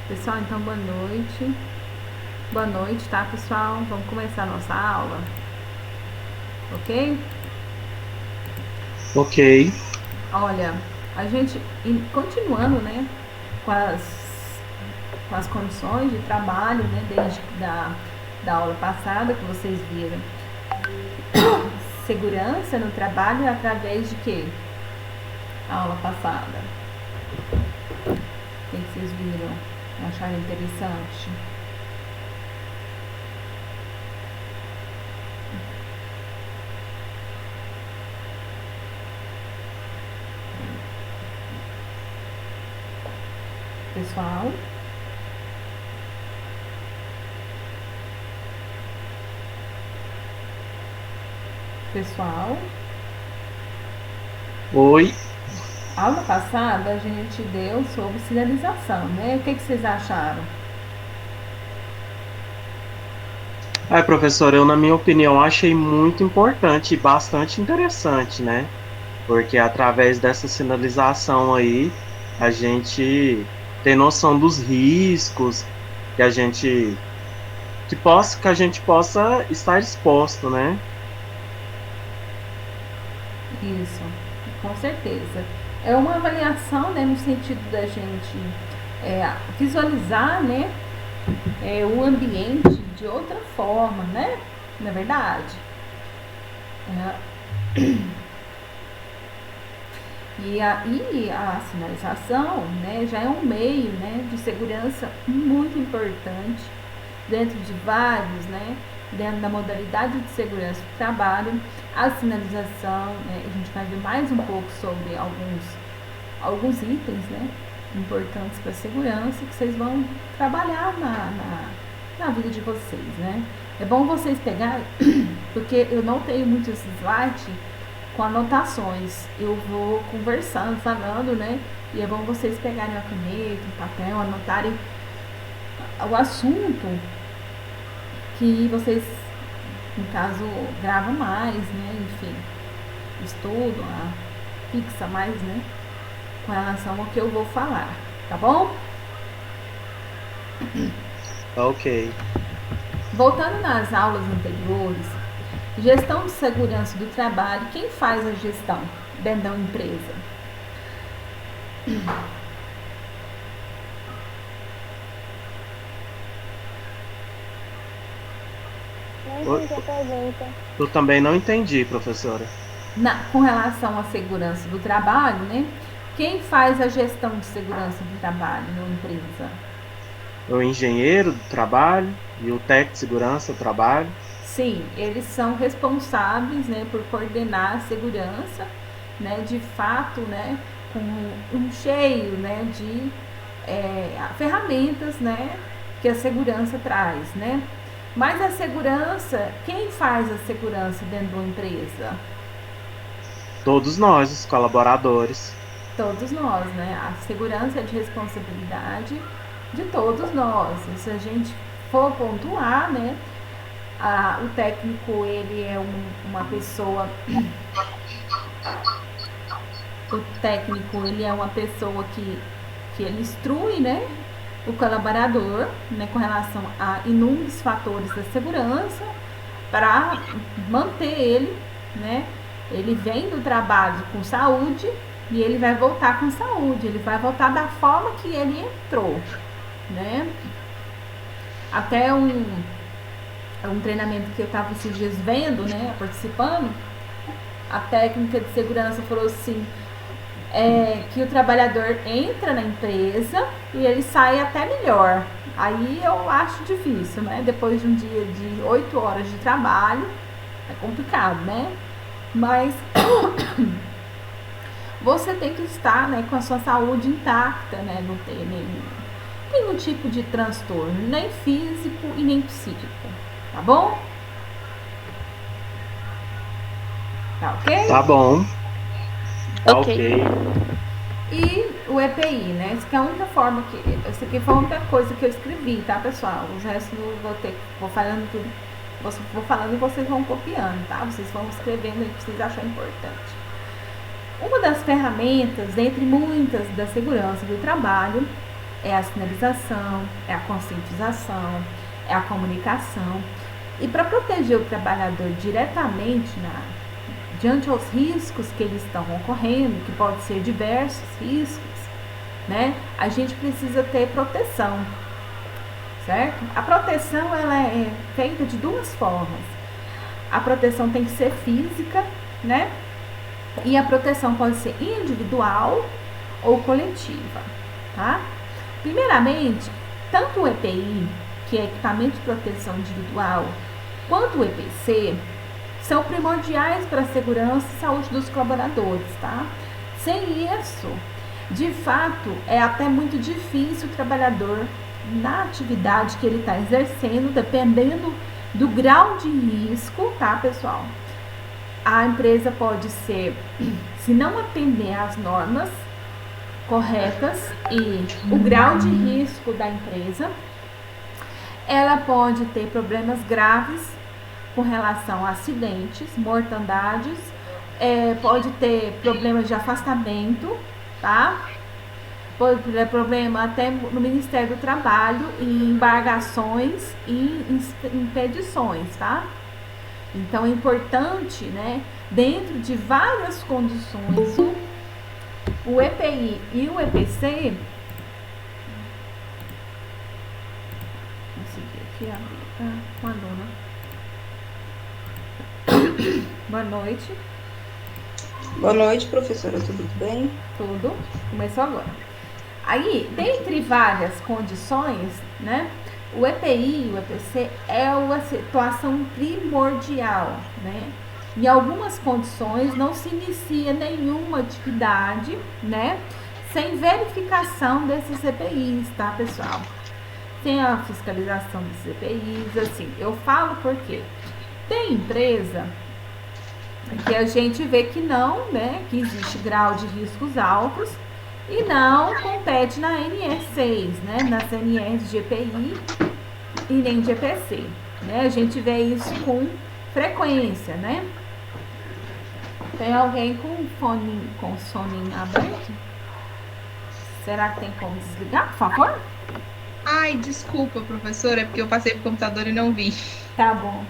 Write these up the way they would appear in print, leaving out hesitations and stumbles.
Pessoal, então boa noite. Boa noite, tá, pessoal? Vamos começar a nossa aula, ok? Ok, Olha, a gente continuando, né, com as, com as condições de trabalho, né, desde da aula passada que vocês viram. Segurança no trabalho através de quê? A aula passada. O que vocês viram? Acharam interessante? Pessoal? Pessoal? oi. A aula passada a gente deu sobre sinalização, né? O que vocês acharam? Professor, eu, na minha opinião, achei muito importante e bastante interessante, né? Porque através dessa sinalização aí, a gente tem noção dos riscos que que a gente possa estar exposto, né? Isso, com certeza. É uma avaliação, né, no sentido da gente visualizar, né, o ambiente de outra forma, né? Na verdade. É, e a sinalização, né, já é um meio, né, de segurança muito importante dentro de vários, né, dentro da modalidade de segurança do trabalho. A sinalização, né, a gente vai ver mais um pouco sobre alguns itens, né, importantes para a segurança que vocês vão trabalhar na vida de vocês, né. É bom vocês pegarem, porque eu não tenho muitos slides com anotações. Eu vou conversando, falando, né, e é bom vocês pegarem uma caneta, um papel, anotarem o assunto que vocês, no caso, gravam mais, né, enfim, estudam, fixa mais, né, com relação ao que eu vou falar, tá bom? Ok. Voltando nas aulas anteriores, gestão de segurança do trabalho, quem faz a gestão dentro da empresa? Não Eu entendi a pergunta. eu também não entendi, professora. Com relação à segurança do trabalho, né? Quem faz a gestão de segurança do trabalho na empresa? O engenheiro do trabalho e o técnico de segurança do trabalho. Sim, eles são responsáveis, né, por coordenar a segurança, né, de fato, né, com um cheio, né, de ferramentas, né, que a segurança traz, né. Mas a segurança, quem faz a segurança dentro de uma empresa? Todos nós, os colaboradores. Todos nós, né. A segurança é de responsabilidade de todos nós. E se a gente for pontuar, né, o técnico ele é uma pessoa, o técnico ele é uma pessoa que ele instrui, né, o colaborador, né, com relação a inúmeros fatores da segurança para manter ele, né, ele vem do trabalho com saúde e ele vai voltar com saúde, ele vai voltar da forma que ele entrou, né? Até um treinamento que eu estava esses dias vendo, né, participando, a técnica de segurança falou assim, que o trabalhador entra na empresa e ele sai até melhor. Aí eu acho difícil, né? Depois de um dia de 8 horas de trabalho, é complicado, né? Mas você tem que estar, né, com a sua saúde intacta, né? Não ter nenhum tipo de transtorno, nem físico e nem psíquico, tá bom? Tá ok? Tá bom, tá Ok. ok. E o EPI, né? Isso que é a única forma que. Isso aqui foi a única coisa que eu escrevi, tá, pessoal? Os restos eu vou falando tudo. Vou falando e vocês vão copiando, tá? Vocês vão escrevendo o que vocês acham importante. Uma das ferramentas, dentre muitas, da segurança do trabalho é a sinalização, é a conscientização, é a comunicação. E para proteger o trabalhador diretamente diante aos riscos que eles estão ocorrendo, que pode ser diversos riscos, né? A gente precisa ter proteção, certo? A proteção ela é feita de duas formas. A proteção tem que ser física, né? E a proteção pode ser individual ou coletiva, tá? Primeiramente, tanto o EPI, que é equipamento de proteção individual, quanto o EPC são primordiais para a segurança e saúde dos colaboradores, tá? Sem isso, de fato, é até muito difícil o trabalhador na atividade que ele está exercendo, dependendo do grau de risco, tá, pessoal? A empresa pode ser, se não atender às normas corretas e o grau de risco da empresa, ela pode ter problemas graves com relação a acidentes, mortandades, pode ter problemas de afastamento, tá? Pode ter problema até no Ministério do Trabalho, em embargações e impedições, tá? Então é importante, né, dentro de várias condições, o EPI e o EPC, vou seguir aqui, com a aluna. Boa noite. Boa noite, professora, tudo bem? Tudo, começou agora. Aí, dentre várias condições, né, o EPI e o EPC é uma situação primordial, né? Em algumas condições não se inicia nenhuma atividade, né, sem verificação desses EPIs, tá, pessoal? Tem a fiscalização desses EPIs, assim, eu falo porque tem empresa que a gente vê que não, né, que existe grau de riscos altos e não compete na NR6, né, nas NRs de EPI e nem de EPC, né? A gente vê isso com frequência, né? Tem alguém com o soninho aberto? Será que tem como desligar, por favor? Ai, desculpa, professora, é porque eu passei pro computador e não vi. Tá bom.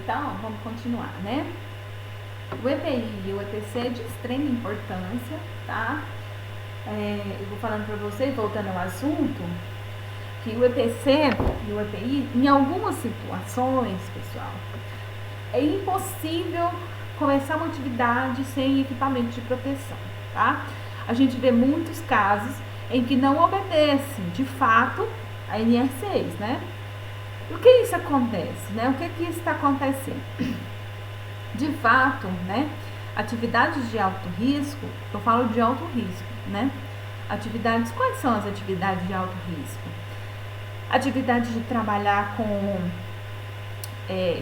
Então, vamos continuar, né? O EPI e o EPC é de extrema importância, tá? Eu vou falando para vocês, voltando ao assunto, que o EPC e o EPI, em algumas situações, pessoal, é impossível começar uma atividade sem equipamento de proteção, tá? A gente vê muitos casos em que não obedecem, de fato, a NR6, né? Por que isso acontece, né? O que está acontecendo? De fato, né? Atividades de alto risco, eu falo de alto risco, né? Quais são as atividades de alto risco? Atividade de trabalhar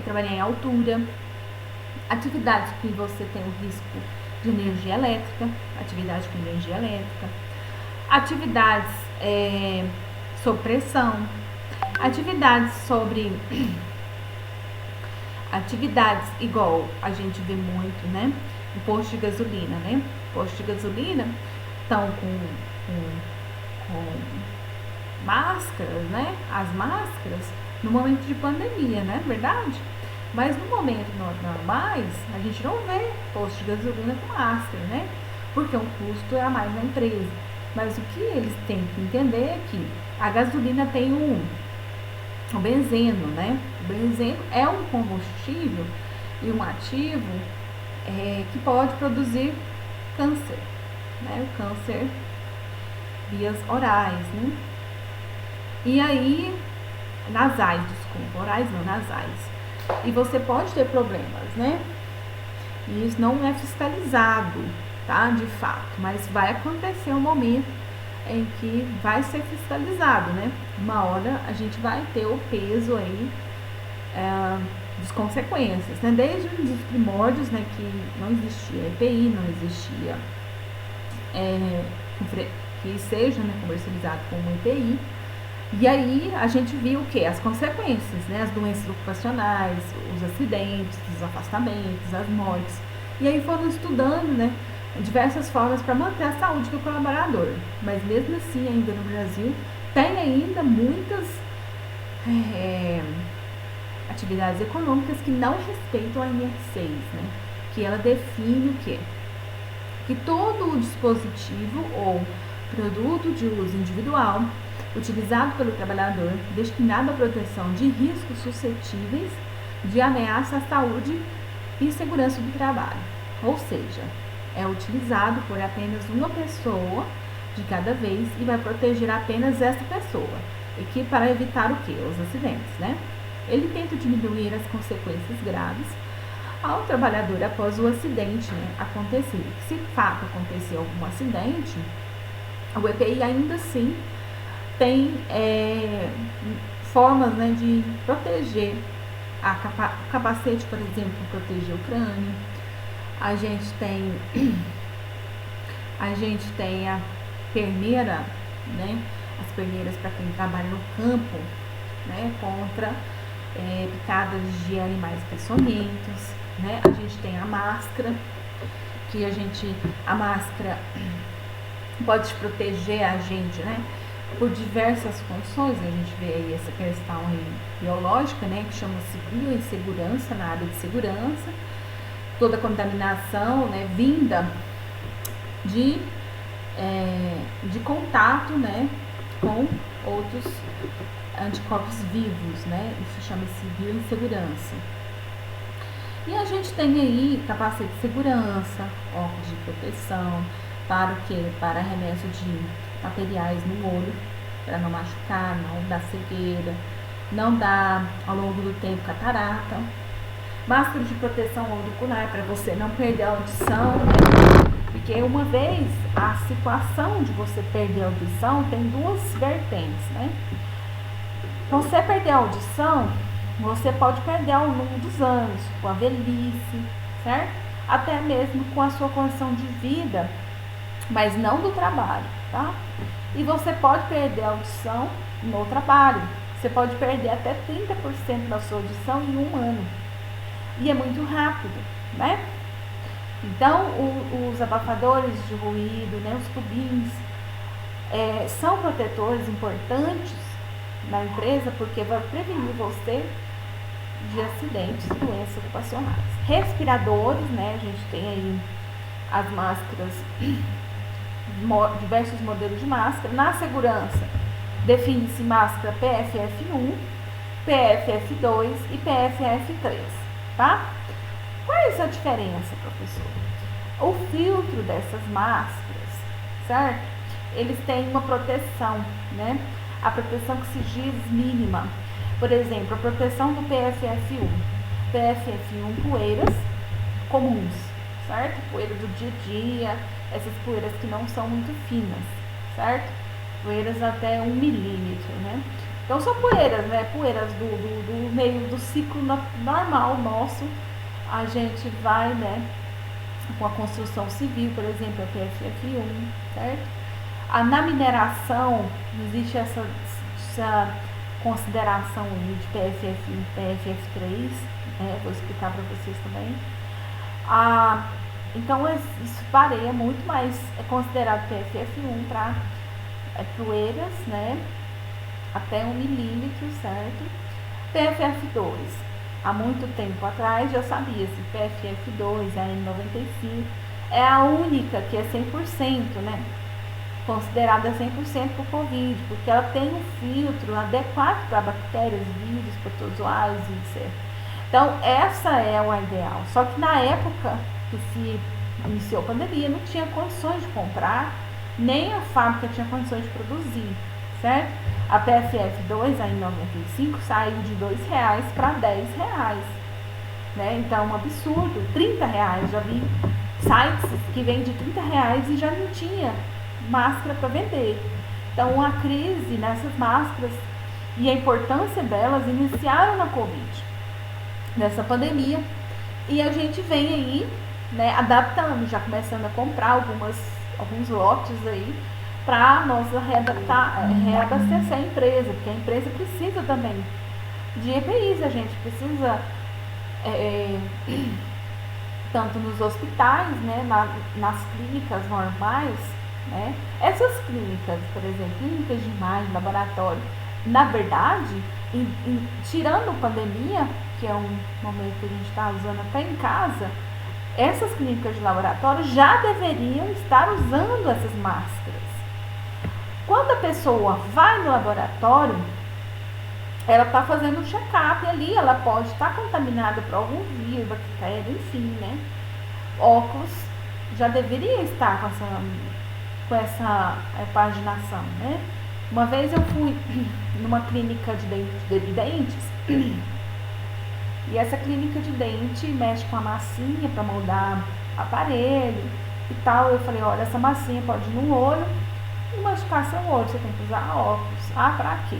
trabalhar em altura, atividades que você tem o risco de energia elétrica, atividade com energia elétrica, atividades sob pressão, atividades igual a gente vê muito, né? O posto de gasolina, né? Posto de gasolina estão com máscaras, né? As máscaras no momento de pandemia, né? Verdade? Mas no momento normais, a gente não vê posto de gasolina com máscara, né? Porque um custo é a mais na empresa. Mas o que eles têm que entender é que a gasolina tem o benzeno, né? O benzeno é um combustível e um ativo que pode produzir câncer, né? O câncer vias orais, né? E aí, nasais, desculpa, orais não, nasais. E você pode ter problemas, né? E isso não é fiscalizado, tá? De fato, mas vai acontecer um momento em que vai ser fiscalizado, né? Uma hora a gente vai ter o peso aí das consequências, né? Desde os primórdios, né? Que não existia EPI, não existia que seja, né, comercializado como EPI. E aí a gente viu o que? As consequências, né? As doenças ocupacionais, os acidentes, os afastamentos, as mortes. E aí foram estudando, né, diversas formas para manter a saúde do colaborador. Mas mesmo assim, ainda no Brasil, tem ainda muitas atividades econômicas que não respeitam a NR6, né? Que ela define o quê? Que todo o dispositivo ou produto de uso individual utilizado pelo trabalhador destinado à proteção de riscos suscetíveis de ameaça à saúde e segurança do trabalho. Ou seja, é utilizado por apenas uma pessoa de cada vez e vai proteger apenas essa pessoa, e que para evitar o quê? Os acidentes, né? Ele tenta diminuir as consequências graves ao trabalhador após o acidente, né, acontecer. Se de fato acontecer algum acidente, o EPI ainda assim tem formas, né, de proteger o capacete, por exemplo, proteger o crânio. A gente tem a perneira, né, as perneiras para quem trabalha no campo, né, contra picadas de animais peçonhentos, né. A gente tem a máscara, que a máscara pode proteger a gente, né, por diversas funções. A gente vê aí essa questão aí biológica, né, que chama-se bioinsegurança na área de segurança, toda contaminação, né, vinda de contato, né, com outros anticorpos vivos, né, isso chama-se bioinsegurança. E a gente tem aí capacete de segurança, óculos de proteção, para o quê? Para arremesso de materiais no olho, para não machucar, não dar cegueira, não dar ao longo do tempo catarata. Máscara de proteção auricular para você não perder a audição, né? Porque uma vez a situação de você perder a audição tem duas vertentes, né? Você perder a audição, você pode perder ao longo dos anos, com a velhice, certo? Até mesmo com a sua condição de vida, mas não do trabalho, tá? E você pode perder a audição no trabalho. Você pode perder até 30% da sua audição em um ano. E é muito rápido, né? Então, os abafadores de ruído, né, os tubinhos, são protetores importantes na empresa, porque vai prevenir você de acidentes e doenças ocupacionais. Respiradores, né, a gente tem aí as máscaras, diversos modelos de máscara. Na segurança, define-se máscara PFF1, PFF2 e PFF3, tá? Qual é essa diferença, professor? O filtro dessas máscaras, certo? Eles têm uma proteção, né? A proteção que se diz mínima. Por exemplo, a proteção do PFF1. PFF1, poeiras comuns, certo? Poeira do dia a dia, essas poeiras que não são muito finas, certo? Poeiras até 1 milímetro, né? Então são poeiras, né? Poeiras do meio do ciclo normal nosso. A gente vai, né, com a construção civil, por exemplo, a PFF1, certo? Na mineração, existe essa consideração de PFF1 e PFF3, né? Vou explicar para vocês também. Então, isso varia muito, mas é considerado PFF1 para poeiras, né, até 1 milímetro, certo? PFF2, há muito tempo atrás já sabia-se, PFF2, a N95, é a única que é 100%, né, considerada 100% para o Covid, porque ela tem um filtro adequado para bactérias, vírus, protozoários, etc. Então, essa é o ideal. Só que na época que se iniciou a pandemia, não tinha condições de comprar, nem a fábrica tinha condições de produzir, certo? A PFF2, a N95, saiu de R$2 para R$10, né? Então, um absurdo, R$30. Já vi sites que vendem R$30 e já não tinha máscara para vender. Então, a crise nessas máscaras e a importância delas iniciaram na Covid, nessa pandemia, e a gente vem aí, né, adaptando, já começando a comprar algumas alguns lotes aí para nós reabastecer a empresa, porque a empresa precisa também de EPIs, a gente precisa tanto nos hospitais, né, nas clínicas normais, né, essas clínicas, por exemplo, clínicas de imagem, laboratório, na verdade, tirando a pandemia, que é um momento que a gente está usando até em casa, essas clínicas de laboratório já deveriam estar usando essas máscaras. Quando a pessoa vai no laboratório, ela está fazendo um check-up ali, ela pode estar contaminada por algum vírus, bactéria, enfim, né? Óculos já deveria estar com essa paginação, né? Uma vez eu fui numa clínica de dentes e essa clínica de dente mexe com a massinha para moldar aparelho e tal. Eu falei, olha, essa massinha pode ir no olho e machucar seu olho, você tem que usar óculos. Ah, pra quê?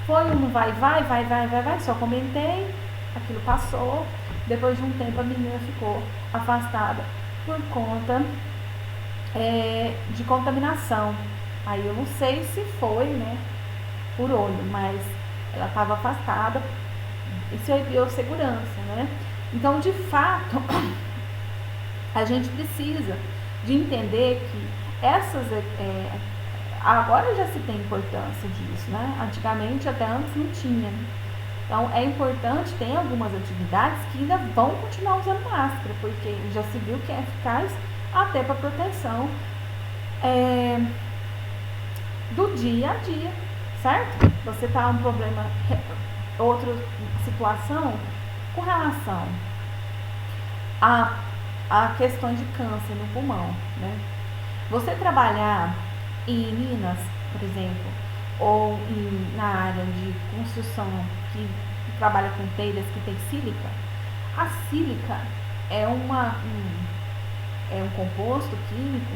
Foi um vai, só comentei, aquilo passou. Depois de um tempo a menina ficou afastada por conta de contaminação. Aí eu não sei se foi, né, por olho, mas ela estava afastada. Isso é biossegurança, né? Então, de fato, a gente precisa de entender que agora já se tem importância disso, né? Antigamente, até antes, não tinha. Então, é importante, tem algumas atividades que ainda vão continuar usando máscara, porque já se viu que é eficaz até para proteção do dia a dia, certo? Você tá um problema, outra situação com relação a questões de câncer no pulmão, né? Você trabalhar em Minas, por exemplo, ou na área de construção que trabalha com telhas que tem sílica, a sílica é um composto químico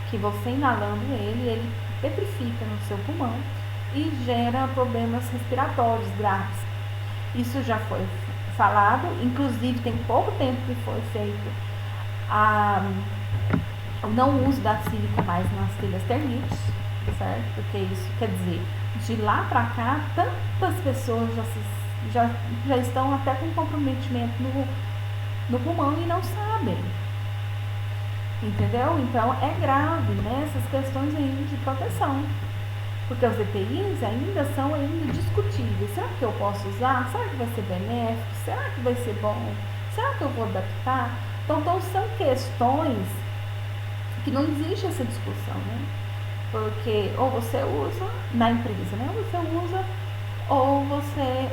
que você inalando ele petrifica no seu pulmão e gera problemas respiratórios graves. Isso já foi falado, inclusive tem pouco tempo que foi feito o não uso da sílica mais nas telhas termites, certo? Porque isso quer dizer, de lá para cá, tantas pessoas já estão até com comprometimento no pulmão e não sabem. Entendeu? Então é grave, né, essas questões aí de proteção. Porque os EPIs ainda são discutíveis. Será que eu posso usar? Será que vai ser benéfico? Será que vai ser bom? Será que eu vou adaptar? Então são questões que não existe essa discussão, né? Porque ou você usa na empresa, né? Ou você usa ou você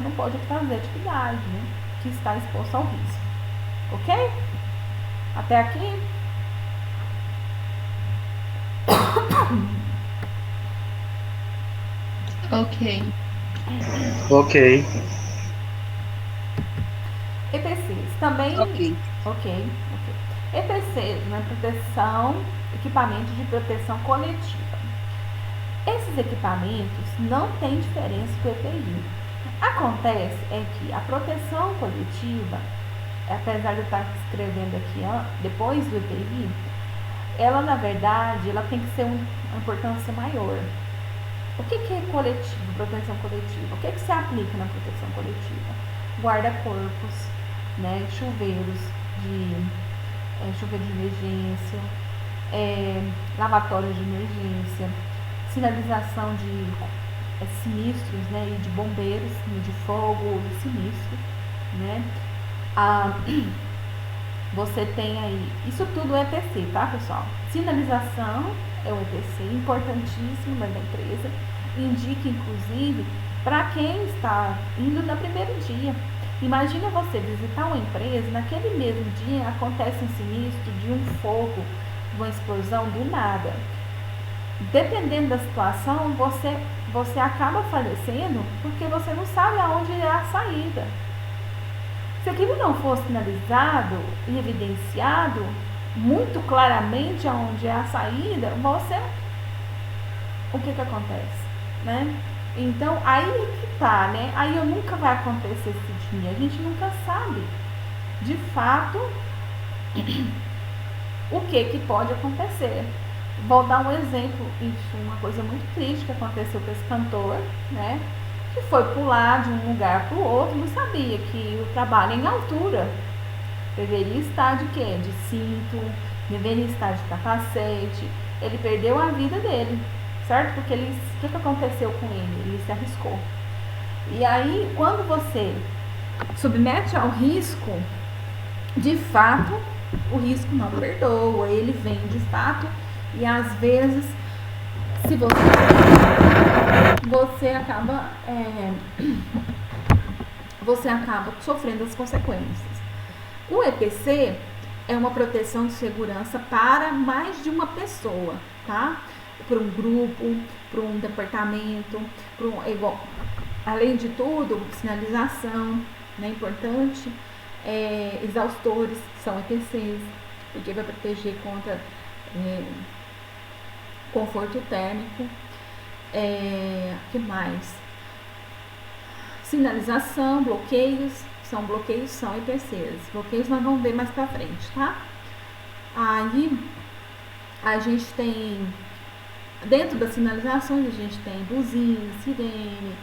não pode fazer atividade, né, que está exposto ao risco. Ok? Até aqui? Ok. EPCs também. Ok. EPCs, né? Proteção, equipamentos de proteção coletiva. Esses equipamentos não têm diferença com o EPI. Acontece que a proteção coletiva, apesar de eu estar escrevendo aqui depois do EPI, ela na verdade ela tem que ser uma importância maior. O que é coletivo, proteção coletiva? O que se aplica na proteção coletiva? Guarda-corpos, né, chuveiros de emergência, lavatórios de emergência, sinalização de sinistros, né, e de bombeiros, de fogo e sinistro, né? Você tem aí, isso tudo é EPC, tá, pessoal? Sinalização é um EPC importantíssimo da empresa, indica inclusive para quem está indo no primeiro dia. Imagina você visitar uma empresa, naquele mesmo dia acontece um sinistro de um fogo, de uma explosão do nada. Dependendo da situação, você acaba falecendo porque você não sabe aonde é a saída. Se aquilo não for sinalizado e evidenciado muito claramente aonde é a saída, o que acontece, né? Então, aí que tá, né? Aí nunca vai acontecer esse dia, a gente nunca sabe. De fato, o que pode acontecer. Vou dar um exemplo, uma coisa muito triste que aconteceu com esse cantor, né? Que foi pular de um lugar para o outro, não sabia que o trabalho em altura deveria estar de quê? De cinto, deveria estar de capacete. Ele perdeu a vida dele, certo? Porque o que aconteceu com ele? Ele se arriscou. E aí, quando você submete ao risco, de fato, o risco não perdoa, ele vem de fato, e às vezes, se você acaba sofrendo as consequências. O EPC é uma proteção de segurança para mais de uma pessoa, tá? Para um grupo, para um departamento, além de tudo, sinalização, né, importante, exaustores, são EPCs, porque vai proteger contra conforto térmico, que mais? Sinalização, bloqueios, são EPCs. Bloqueios nós vamos ver mais pra frente, tá? Aí, a gente tem, dentro das sinalizações, a gente tem buzina, sirene,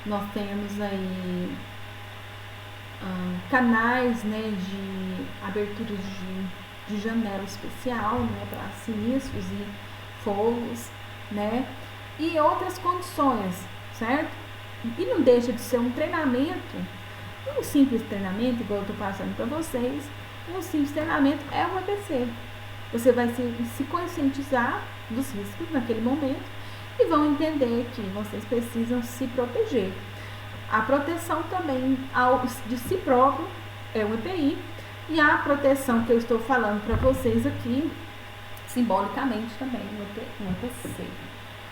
nós temos aí canais, né, de abertura de janela especial, né, para sinistros e fogos, né, e outras condições, certo? E não deixa de ser um treinamento, um simples treinamento, igual eu estou passando para vocês. Um simples treinamento é um EPC. Você vai se conscientizar dos riscos naquele momento e vão entender que vocês precisam se proteger. A proteção também de si próprio é um EPI, e a proteção que eu estou falando para vocês aqui, simbolicamente também, um EPC.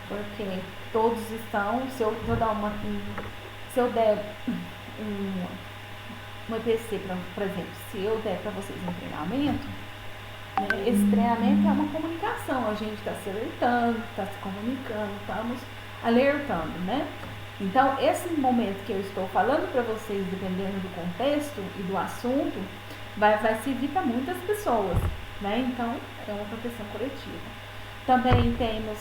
Porque todos estão, se eu der um EPC, por exemplo, se eu der para vocês um treinamento, né, esse treinamento é uma comunicação, a gente está se alertando, está se comunicando, estamos alertando, né? Então, esse momento que eu estou falando para vocês, dependendo do contexto e do assunto, vai servir para muitas pessoas, né? Então, é uma proteção coletiva. Também temos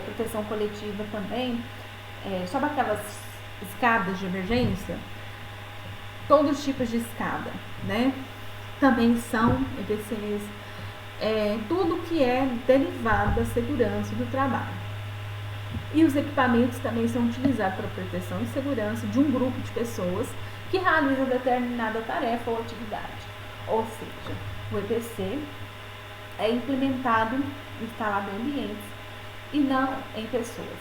proteção coletiva também, sabe aquelas escadas de emergência? Todos os tipos de escada, né? Também são EPCs, tudo que é derivado da segurança do trabalho. E os equipamentos também são utilizados para proteção e segurança de um grupo de pessoas que realiza determinada tarefa ou atividade. Ou seja, o EPC é implementado, instalado em ambientes e não em pessoas.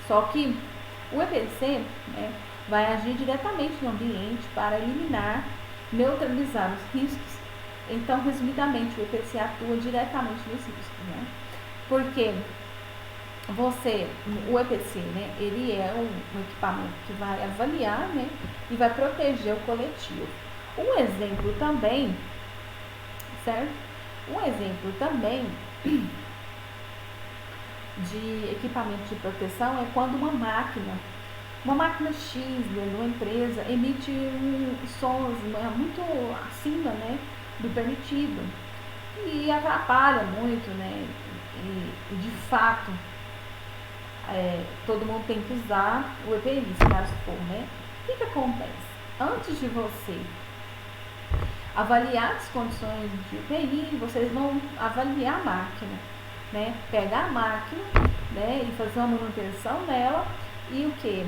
Só que o EPC, né, vai agir diretamente no ambiente para eliminar, neutralizar os riscos. Então, resumidamente, o EPC atua diretamente nos riscos, né? Porque o EPC, né, ele é um equipamento que vai avaliar, né, e vai proteger o coletivo. Um exemplo também, certo? Um exemplo também de equipamento de proteção é quando uma máquina X, né, de uma empresa, emite sons muito acima, né, do permitido e atrapalha muito, né, e de fato todo mundo tem que usar o EPI, se caso for, né? O que acontece? Antes de você avaliar as condições de EPI, vocês vão avaliar a máquina, né? Pegar a máquina, né, e fazer uma manutenção dela e o que?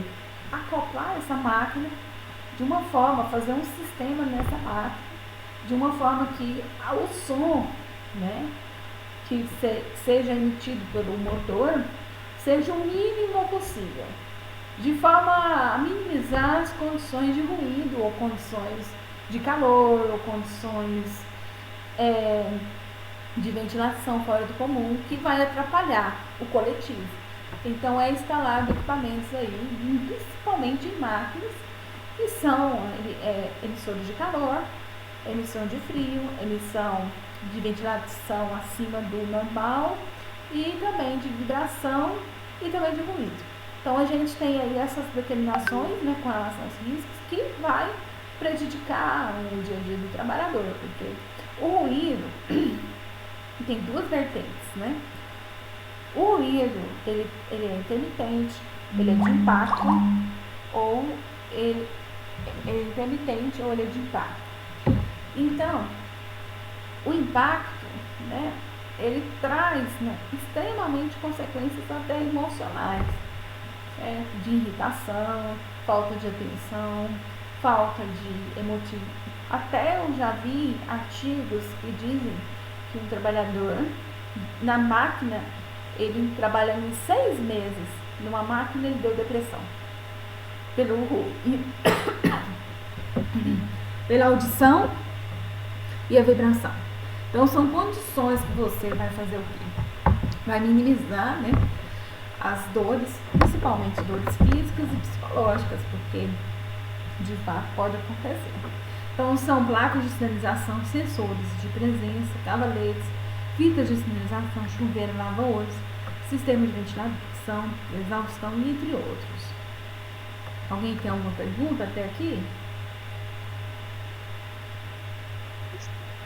Acoplar essa máquina de uma forma, fazer um sistema nessa máquina, de uma forma que o som, né, que seja emitido pelo motor seja o mínimo possível, de forma a minimizar as condições de ruído, ou condições de calor, ou condições de ventilação fora do comum, que vai atrapalhar o coletivo. Então, é instalado equipamentos aí, principalmente em máquinas, que são emissores de calor, emissão de frio, emissão de ventilação acima do normal, e também de vibração e também de ruído. Então, a gente tem aí essas determinações, né, com relação aos riscos, que vai prejudicar o dia a dia do trabalhador, porque o ruído tem duas vertentes, né? O ruído, ele é intermitente, ele é de impacto, ou ele é intermitente ou ele é de impacto. Então, o impacto, né, ele traz, né, extremamente consequências até emocionais, certo? De irritação, falta de atenção, falta de emotivo. Até eu já vi artigos que dizem que um trabalhador na máquina, ele trabalhando em 6 meses numa máquina, ele deu depressão pela audição e a vibração. Então são condições que você vai fazer o quê? Vai minimizar, né, as dores, principalmente dores físicas e psicológicas, porque de fato pode acontecer. Então são placas de sinalização, sensores de presença, cavaletes, fitas de sinalização, chuveiro, lava-olhos, sistema de ventilação, exaustão, entre outros. Alguém tem alguma pergunta até aqui?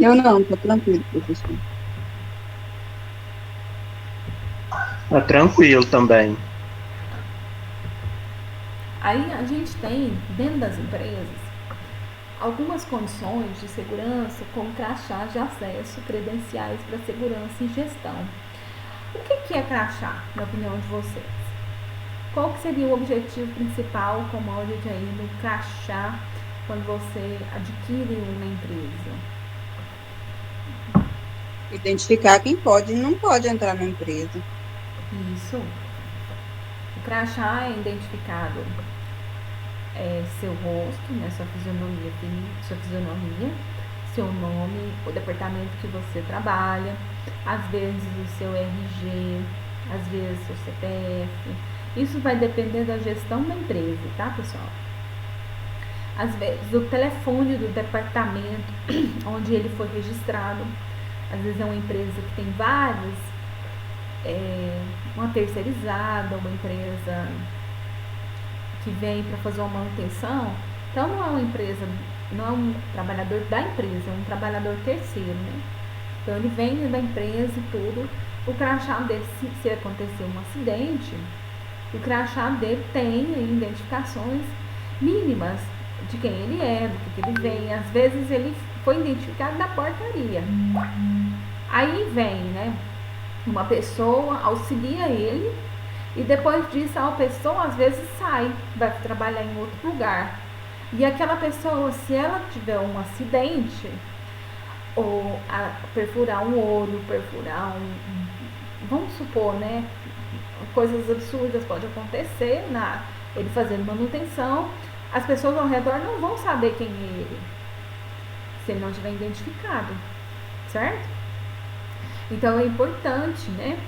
Eu não, tá tranquilo, professor. É tranquilo também. Aí a gente tem, dentro das empresas, algumas condições de segurança, como crachás de acesso, credenciais para segurança e gestão. O que é crachá, na opinião de vocês? Qual que seria o objetivo principal, commodity aí no crachá, quando você adquire uma empresa? Identificar quem pode e não pode entrar na empresa. Isso. O crachá é identificado seu rosto, né, sua fisionomia, seu nome, o departamento que você trabalha, às vezes o seu RG, às vezes o CPF. Isso vai depender da gestão da empresa, tá, pessoal? Às vezes o telefone do departamento onde ele foi registrado. Às vezes é uma empresa que tem vários, uma terceirizada, uma empresa que vem para fazer uma manutenção. Então não é uma empresa, não é um trabalhador da empresa, é um trabalhador terceiro, né? Então ele vem da empresa e tudo. O crachá dele, se acontecer um acidente, o crachá dele tem identificações mínimas de quem ele é, do que ele vem. Às vezes ele foi identificado na portaria. Aí vem, né, uma pessoa, auxilia ele, e depois disso a pessoa às vezes sai, vai trabalhar em outro lugar. E aquela pessoa, se ela tiver um acidente, ou perfurar um olho, vamos supor, né, coisas absurdas podem acontecer ele fazendo manutenção, as pessoas ao redor não vão saber quem é ele, se ele não tiver identificado, certo? Então é importante, né,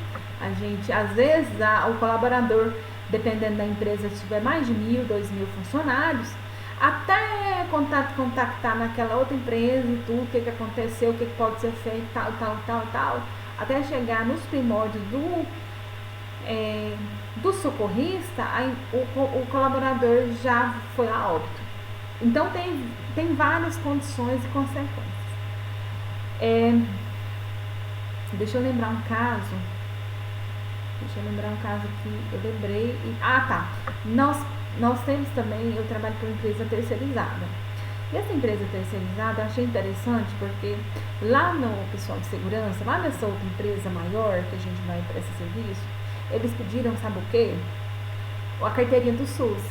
a gente, às vezes, o colaborador, dependendo da empresa, se tiver mais de 1.000, 2.000 funcionários, até contactar naquela outra empresa e tudo, o que aconteceu, o que pode ser feito, tal, até chegar nos primórdios do socorrista, o colaborador já foi a óbito. Então tem várias condições e consequências. Deixa eu lembrar um caso que eu lembrei. Tá. Nós temos também, eu trabalho com uma empresa terceirizada. E essa empresa terceirizada eu achei interessante porque lá no pessoal de segurança, lá nessa outra empresa maior que a gente vai para esse serviço, eles pediram, sabe o quê? A carteirinha do SUS.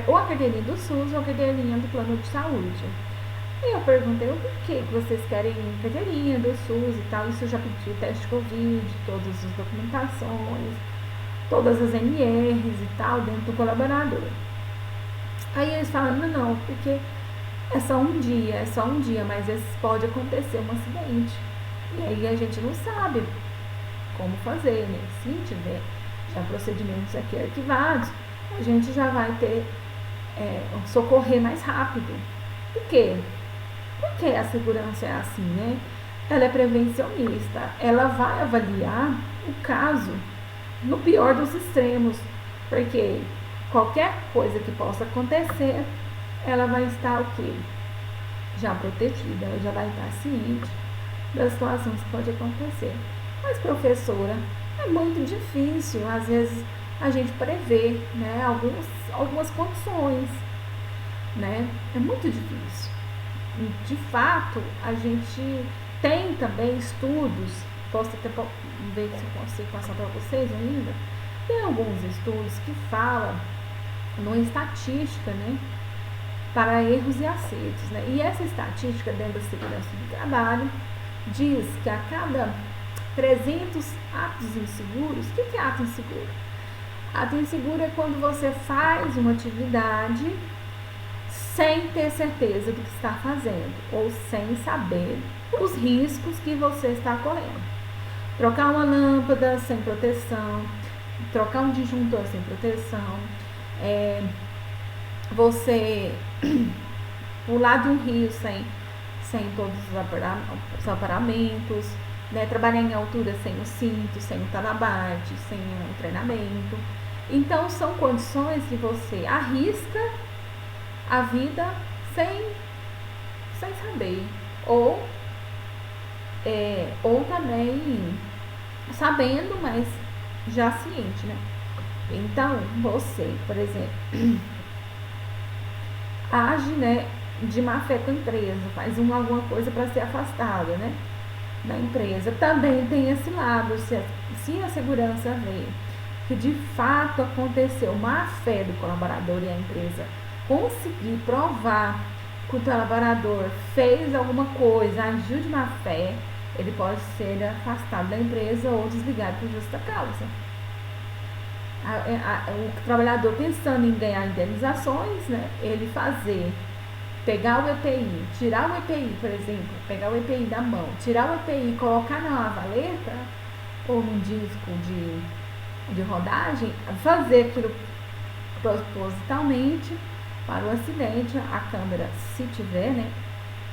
Ou a carteirinha do SUS ou a carteirinha do plano de saúde. E eu perguntei o porquê que vocês querem carteirinha do SUS e tal. Isso eu já pedi teste de Covid, todas as documentações, todas as NRs e tal, dentro do colaborador. Aí eles falam, não, porque é só um dia, mas pode acontecer um acidente. E aí a gente não sabe como fazer, né? Se tiver já procedimentos aqui arquivados, a gente já vai ter socorrer mais rápido. Por quê? Porque a segurança é assim, né? Ela é prevencionista, ela vai avaliar o caso no pior dos extremos, porque qualquer coisa que possa acontecer, ela vai estar o quê? Já protegida, ela já vai estar ciente das situações que pode acontecer. Mas, professora, é muito difícil, às vezes, a gente prever, né, algumas condições, né? É muito difícil. De fato, a gente tem também estudos, posso até ver se eu consigo passar para vocês ainda, tem alguns estudos que falam numa estatística, né, para erros e acertos, né? E essa estatística dentro da segurança do trabalho diz que a cada 300 atos inseguros, o que é ato inseguro? Ato inseguro é quando você faz uma atividade sem ter certeza do que está fazendo ou sem saber os riscos que você está correndo. Trocar uma lâmpada sem proteção, trocar um disjuntor sem proteção, você pular de um rio sem todos os aparamentos, né? Trabalhar em altura sem o cinto, sem o talabarte, sem o treinamento. Então, são condições que você arrisca a vida sem saber, ou também sabendo, mas já ciente, né? Então, você, por exemplo, age, né, de má fé com a empresa, faz alguma coisa para ser afastada, né, da empresa. Também tem esse lado, se a segurança vê que de fato aconteceu má fé do colaborador e a empresa conseguir provar que o colaborador fez alguma coisa, agiu de má fé, ele pode ser afastado da empresa ou desligado por justa causa. O trabalhador pensando em ganhar indenizações, né, ele pegar o EPI, tirar o EPI, por exemplo, pegar o EPI da mão, tirar o EPI, colocar na valeta ou num disco de rodagem, fazer aquilo propositalmente para o acidente, a câmera, se tiver, né,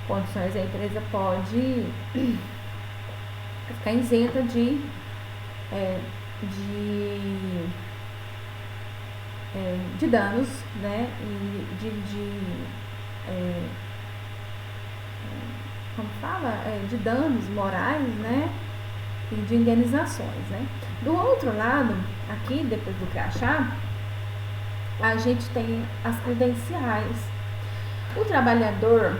condições, a empresa pode ficar isenta de danos, né, e como fala, de danos morais, né, e de indenizações, né. Do outro lado, aqui, depois do crachá, a gente tem as credenciais. O trabalhador,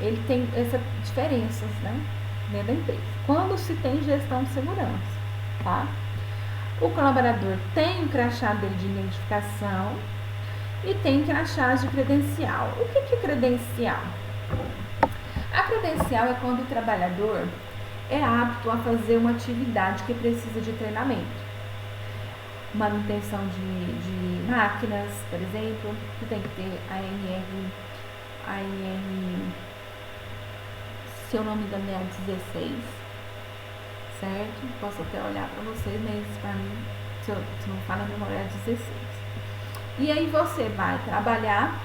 ele tem essas diferenças, né, dentro da empresa. Quando se tem gestão de segurança, tá? O colaborador tem o crachá dele de identificação e tem crachás de credencial. O que é credencial? A credencial é quando o trabalhador é apto a fazer uma atividade que precisa de treinamento. Manutenção de máquinas, por exemplo, que tem que ter a ANR, se eu não me engano é a 16, certo? Posso até olhar para vocês, mas para mim, se não fala a memória, é 16. E aí você vai trabalhar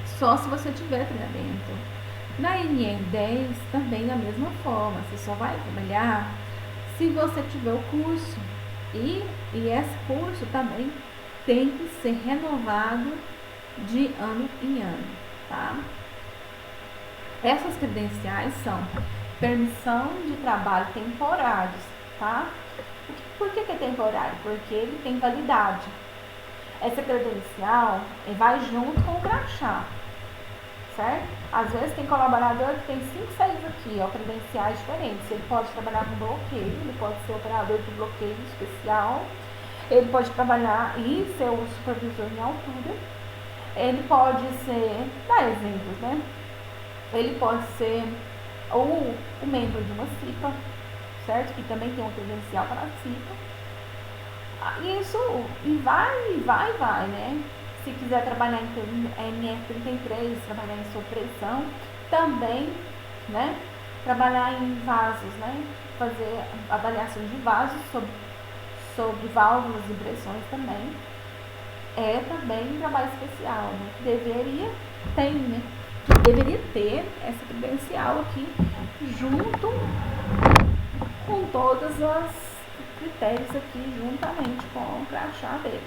só se você tiver treinamento. Na NR10 também da mesma forma, você só vai trabalhar se você tiver o curso. E esse curso também tem que ser renovado de ano em ano, tá? Essas credenciais são permissão de trabalho temporários, tá? Por que é temporário? Porque ele tem validade. Essa credencial vai junto com o crachá, certo? Às vezes tem colaborador que tem 5, 6 aqui, ó, credenciais diferentes. Ele pode trabalhar com bloqueio, ele pode ser operador de bloqueio especial, ele pode trabalhar e ser o supervisor em altura, ele pode ser, dá exemplos, né? Ele pode ser ou o membro de uma CIPA, certo? Que também tem uma credencial para a CIPA. Isso, e vai, né? Se quiser trabalhar em NR33, trabalhar em supressão, também, né? Trabalhar em vasos, né? Fazer avaliações de vasos sobre válvulas e pressões também. É também um trabalho especial, né? Que deveria ter essa credencial aqui junto com todas as critérios aqui juntamente com o crachá dele.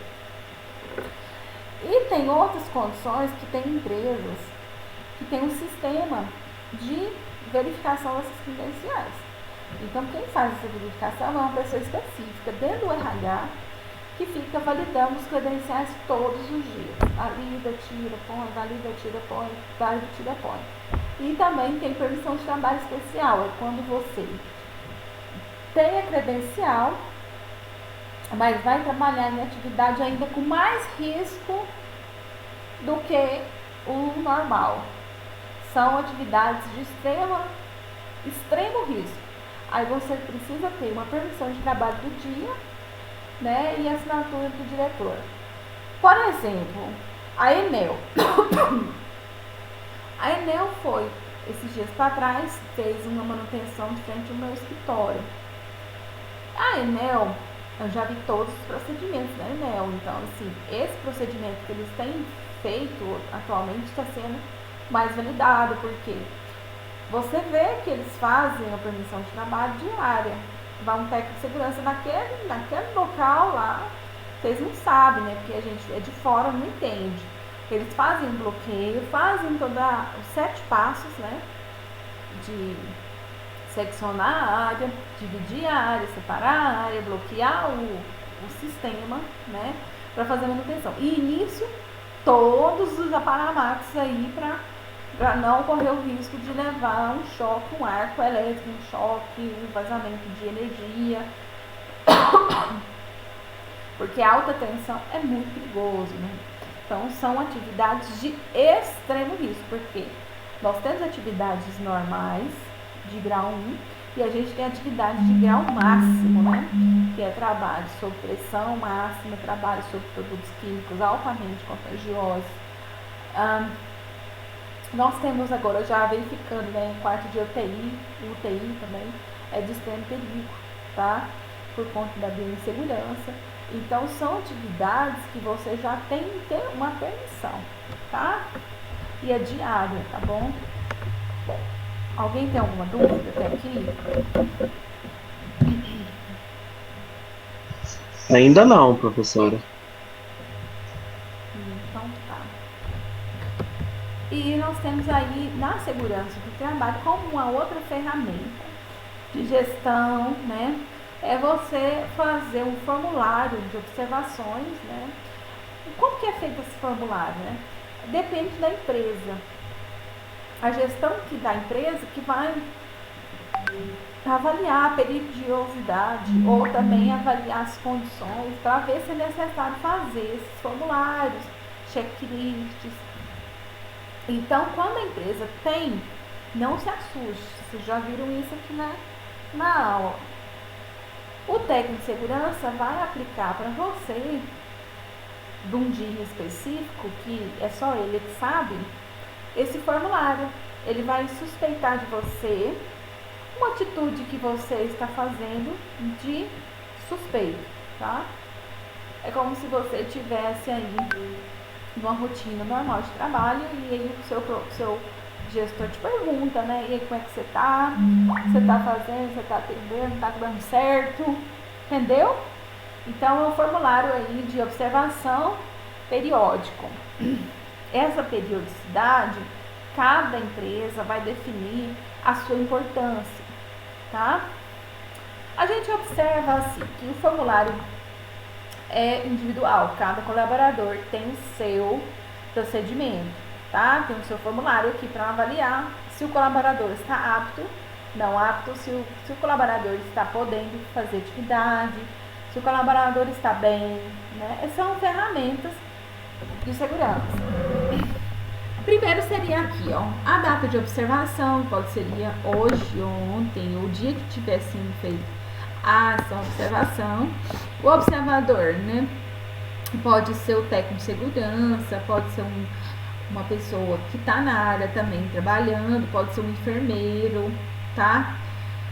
E tem outras condições que tem empresas que tem um sistema de verificação dessas credenciais. Então, quem faz essa verificação é uma pessoa específica dentro do RH que fica validando os credenciais todos os dias. Valida, tira, põe, valida, tira, põe, valida, tira, põe. E também tem permissão de trabalho especial, é quando você tem a credencial, mas vai trabalhar em atividade ainda com mais risco do que o normal. São atividades de extremo risco. Aí você precisa ter uma permissão de trabalho do dia, né, e assinatura do diretor. Por exemplo, a Enel. A Enel foi, esses dias para trás, fez uma manutenção de frente ao meu escritório. A Enel, eu já vi todos os procedimentos da Enel. Então, assim, esse procedimento que eles têm feito atualmente está sendo mais validado, porque você vê que eles fazem a permissão de trabalho diária. Vai um técnico de segurança naquele local lá, vocês não sabem, né? Porque a gente é de fora, não entende. Eles fazem um bloqueio, fazem todos os 7 passos, né? De seccionar a área, dividir a área, separar a área, bloquear o sistema, né? Para fazer a manutenção. E nisso, todos os aparamax aí para não correr o risco de levar um choque, um arco elétrico, um choque, um vazamento de energia. Porque a alta tensão é muito perigoso, né? Então, são atividades de extremo risco, porque nós temos atividades normais, de grau 1, e a gente tem atividade de grau máximo, né? Que é trabalho sob pressão máxima, trabalho sob produtos químicos altamente contagiosos. Nós temos agora, já verificando, né, em quarto de UTI, UTI também é de extremo perigo, tá? Por conta da bioinsegurança. Então, são atividades que você já tem que ter uma permissão, tá? E é diária, tá bom? Bom, alguém tem alguma dúvida até aqui? Ainda não, professora. Então, tá. E nós temos aí, na segurança do trabalho, como uma outra ferramenta de gestão, né? É você fazer um formulário de observações, né? Como que é feito esse formulário, né? Depende da empresa. A gestão da empresa que vai avaliar a periodicidade ou também avaliar as condições para ver se é necessário fazer esses formulários, checklists. Então, quando a empresa tem, não se assuste, vocês já viram isso aqui na aula. O técnico de segurança vai aplicar para você, de um dia específico, que é só ele que sabe, esse formulário. Ele vai suspeitar de você uma atitude que você está fazendo de suspeito, tá? É como se você tivesse aí uma rotina normal de trabalho e aí o seu gestor te pergunta, né? E aí, como é que você tá? Você tá fazendo? Você tá atendendo? Tá dando certo? Entendeu? Então, é um formulário aí de observação periódico. Essa periodicidade, cada empresa vai definir a sua importância, tá? A gente observa assim que o formulário é individual, cada colaborador tem o seu procedimento, tá? Tem o seu formulário aqui para avaliar se o colaborador está apto, não apto, se o colaborador está podendo fazer atividade, se o colaborador está bem, né? São ferramentas de segurança. Primeiro seria aqui, ó, a data de observação, pode ser hoje, ontem, ou o dia que tiver sido feito a ação de observação. O observador, né? Pode ser o técnico de segurança, pode ser uma pessoa que está na área também trabalhando, pode ser um enfermeiro, tá?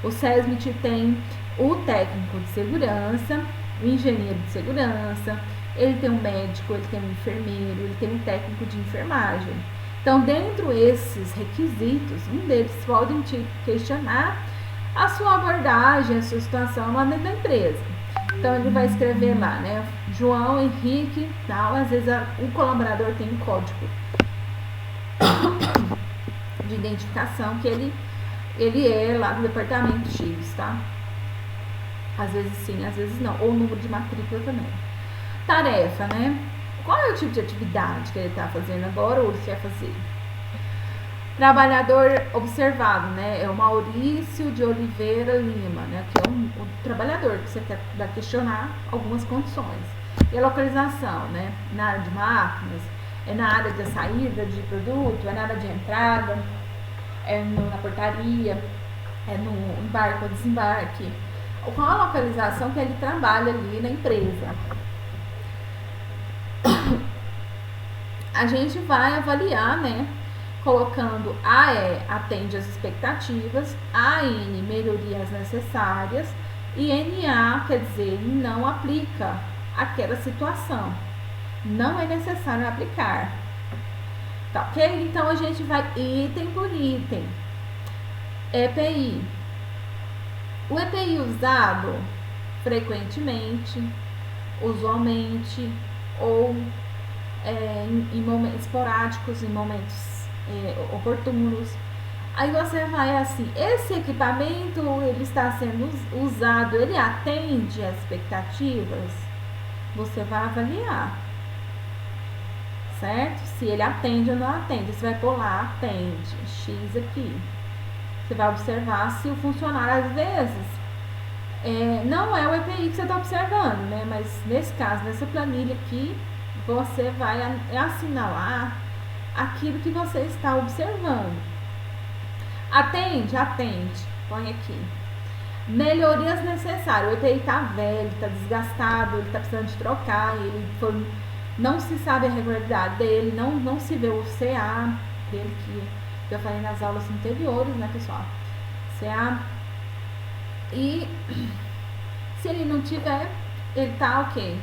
O SESMIT tem o técnico de segurança, o engenheiro de segurança, ele tem um médico, ele tem um enfermeiro, ele tem um técnico de enfermagem. Então, dentro desses requisitos, um deles podem te questionar a sua abordagem, a sua situação lá dentro da empresa. Então ele vai escrever lá, né? João Henrique, tal. Às vezes o colaborador tem um código de identificação que ele é lá do departamento X, tá? Às vezes sim, às vezes não. Ou o número de matrícula também. Tarefa, né? Qual é o tipo de atividade que ele está fazendo agora ou ele quer fazer? Trabalhador observado, né? É o Maurício de Oliveira Lima, né? Que é o trabalhador que você vai questionar algumas condições. E a localização, né? Na área de máquinas, é na área de saída de produto, é na área de entrada, é na portaria, é no embarque ou desembarque. Qual a localização que ele trabalha ali na empresa? A gente vai avaliar, né? Colocando AE atende às expectativas, AN melhorias necessárias e NA quer dizer não aplica aquela situação. Não é necessário aplicar. Tá, ok? Então a gente vai item por item. EPI. O EPI usado frequentemente, usualmente ou em momentos esporádicos, em momentos oportunos. Aí você vai assim, esse equipamento ele está sendo usado, ele atende às expectativas? Você vai avaliar, certo? Se ele atende ou não atende, você vai pôr lá, atende, X aqui. Você vai observar se o funcionário, às vezes, não é o EPI que você está observando, né? Mas nesse caso, nessa planilha aqui, você vai assinalar aquilo que você está observando. Atende, atende. Põe aqui. Melhorias necessárias. O EPI está velho, está desgastado, ele está precisando de trocar, não se sabe a regularidade dele, não se vê o CA dele, que eu falei nas aulas anteriores, né, pessoal? CA. E se ele não tiver, ele tá ok.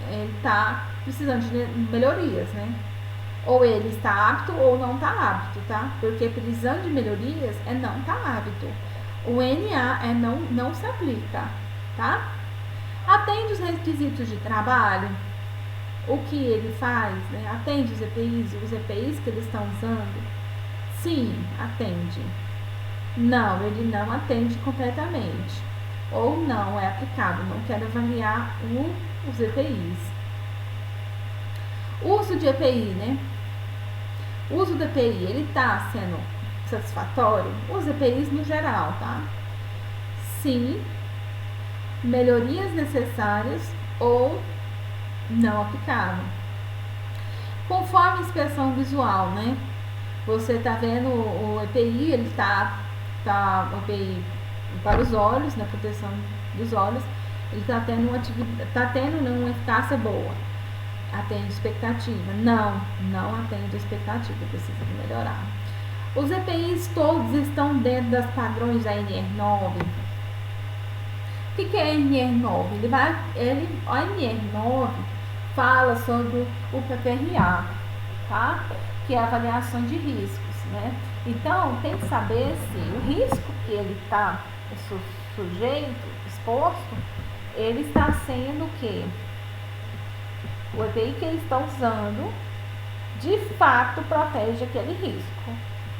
Ele tá precisando de melhorias, né? Ou ele está apto ou não está apto, tá? Porque precisando de melhorias é não está apto. O NA é não se aplica, tá? Atende os requisitos de trabalho, o que ele faz, né? Atende os EPIs que eles estão usando? Sim, atende. Não, ele não atende completamente. Ou não é aplicado, não quero avaliar os EPIs. Uso de EPI, né? O uso do EPI, ele está sendo satisfatório? Os EPIs no geral, tá? Sim, melhorias necessárias ou não aplicável. Conforme a inspeção visual, né? Você tá vendo o EPI, ele tá o EPI para os olhos, na proteção dos olhos, ele tá tendo uma eficácia boa. Atende expectativa? Não atende expectativa, precisa melhorar. Os EPIs todos estão dentro das padrões da NR9. O que é NR9? A NR9 fala sobre o PPRA, tá? Que é a avaliação de riscos, né? Então, tem que saber se o risco que ele está sujeito, exposto, ele está sendo o quê? O EPI que eles estão usando, de fato, protege aquele risco.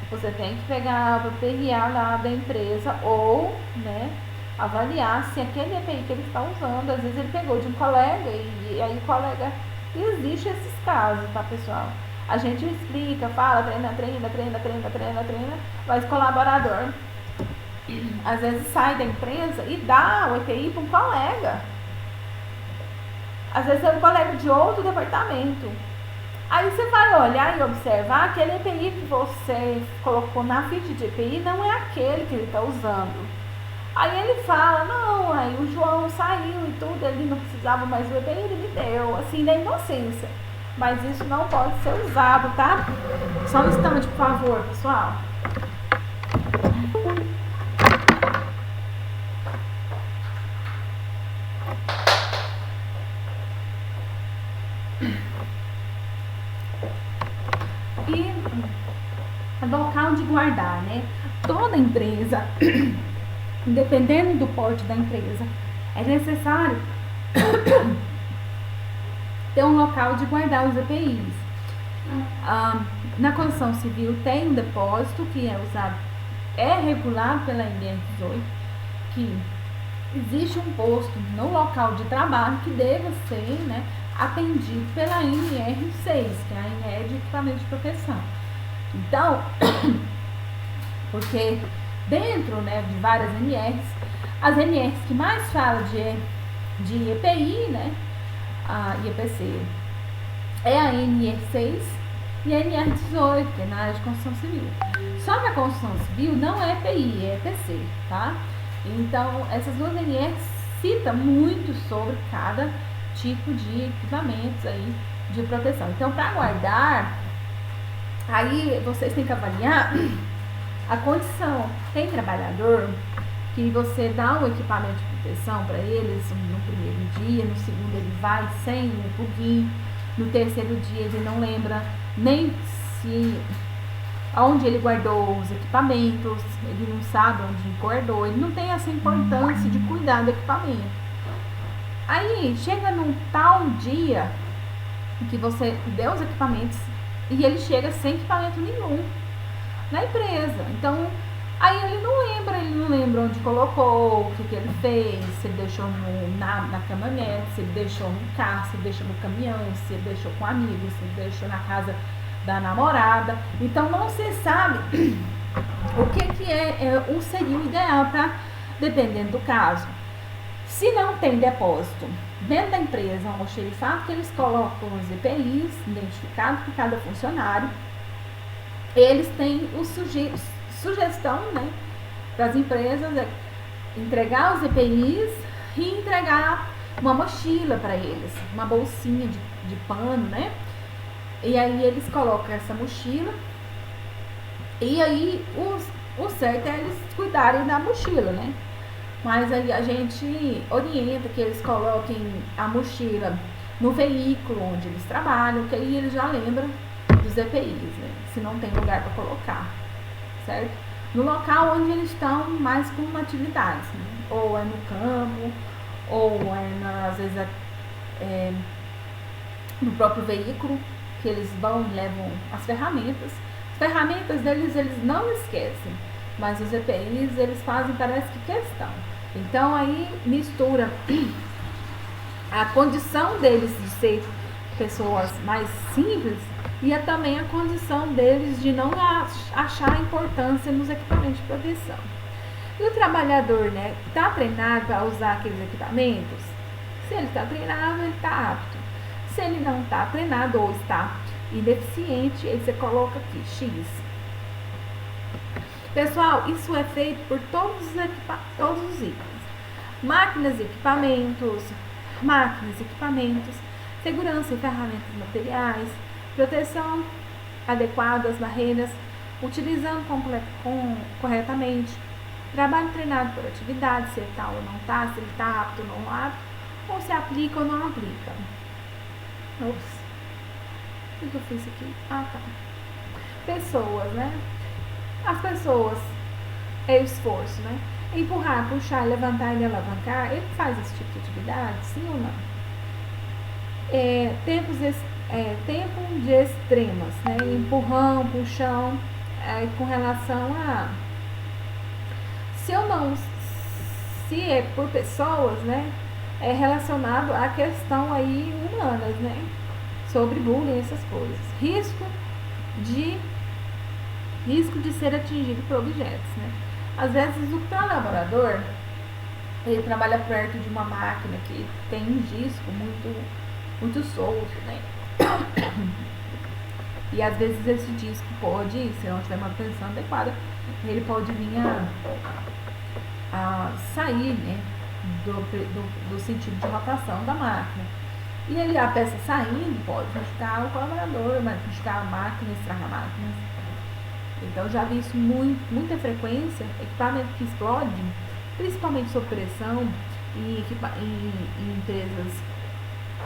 Você tem que pegar o PPRA lá da empresa ou, né, avaliar se aquele EPI que ele está usando, às vezes ele pegou de um colega e aí o colega... Existe esses casos, tá, pessoal? A gente explica, fala, treina, mas o colaborador às vezes sai da empresa e dá o EPI para um colega. Às vezes é um colega de outro departamento. Aí você vai olhar e observar aquele EPI que você colocou na ficha de EPI não é aquele que ele está usando. Aí ele fala, não, aí o João saiu e tudo, ele não precisava mais do EPI, ele me deu, assim, da inocência. Mas isso não pode ser usado, tá? Só um instante, por favor, pessoal. E local de guardar, né? Toda empresa, dependendo do porte da empresa, É necessário ter um local de guardar os EPIs. Na construção civil tem um depósito que é usado, é regulado pela NR18, que existe um posto no local de trabalho que deva ser, né, atendido pela NR6, que é a NR de equipamento de proteção. Então, porque dentro, né, de várias NRs, as NRs que mais falam de EPI, né, a IEPC, é a NR6 e a NR18, que é na área de construção civil. Só que a construção civil não é EPI, é EPC, tá? Então, essas duas NRs citam muito sobre cada tipo de equipamentos aí de proteção. Então, para guardar, aí vocês têm que avaliar a condição. Tem trabalhador que você dá um equipamento de proteção para eles no primeiro dia, no segundo ele vai sem o plugin, no terceiro dia ele não lembra nem se onde ele guardou os equipamentos, ele não sabe onde guardou, ele não tem essa importância de cuidar do equipamento. Aí chega num tal dia que você deu os equipamentos e ele chega sem equipamento nenhum na empresa. Então, aí ele não lembra onde colocou, o que ele fez, se ele deixou na caminhonete, se ele deixou no carro, se ele deixou no caminhão, se ele deixou com amigos, se ele deixou na casa da namorada. Então, não se sabe o que seria o ideal para, dependendo do caso. Se não tem depósito dentro da empresa, um almoxerifado, que eles colocam os EPIs identificados por cada funcionário, eles têm sugestão, né, para as empresas é entregar os EPIs e entregar uma mochila para eles, uma bolsinha de pano, né? E aí eles colocam essa mochila e aí o certo é eles cuidarem da mochila, né? Mas aí a gente orienta que eles coloquem a mochila no veículo onde eles trabalham, que aí eles já lembram dos EPIs, né? Se não tem lugar para colocar, certo? No local onde eles estão mais com atividades, né? Ou é no campo, ou às vezes no próprio veículo, que eles vão e levam as ferramentas. As ferramentas deles eles não esquecem, mas os EPIs eles fazem, parece que questão. Então aí mistura a condição deles de ser pessoas mais simples e também a condição deles de não achar importância nos equipamentos de proteção. E o trabalhador, né, está treinado para usar aqueles equipamentos? Se ele está treinado, ele está apto. Se ele não está treinado ou está ineficiente, aí você coloca aqui, X. Pessoal, isso é feito por todos os itens. Máquinas e equipamentos, segurança e ferramentas materiais, proteção adequada às barreiras, utilizando corretamente, trabalho treinado por atividade, se ele está ou não está, se ele está apto ou não apto, ou se aplica ou não aplica. Ops, o que eu fiz aqui? Ah, tá. Pessoas, né? As pessoas é o esforço, né? Empurrar, puxar, levantar e alavancar, ele faz esse tipo de atividade, sim ou não? Tempo de extremas, né? Empurrão, puxão, com relação a se é por pessoas, né? É relacionado à questão aí humanas, né? Sobre bullying, essas coisas. Risco de ser atingido por objetos, né? Às vezes o colaborador ele trabalha perto de uma máquina que tem um disco muito solto, né? E às vezes esse disco pode, se não tiver manutenção adequada, ele pode vir a sair, né, do sentido de rotação da máquina. E aí a peça saindo pode machucar o colaborador, machucar a máquina, estragar a máquina. Então já vi isso muita frequência, equipamento que explode, principalmente sob pressão em empresas,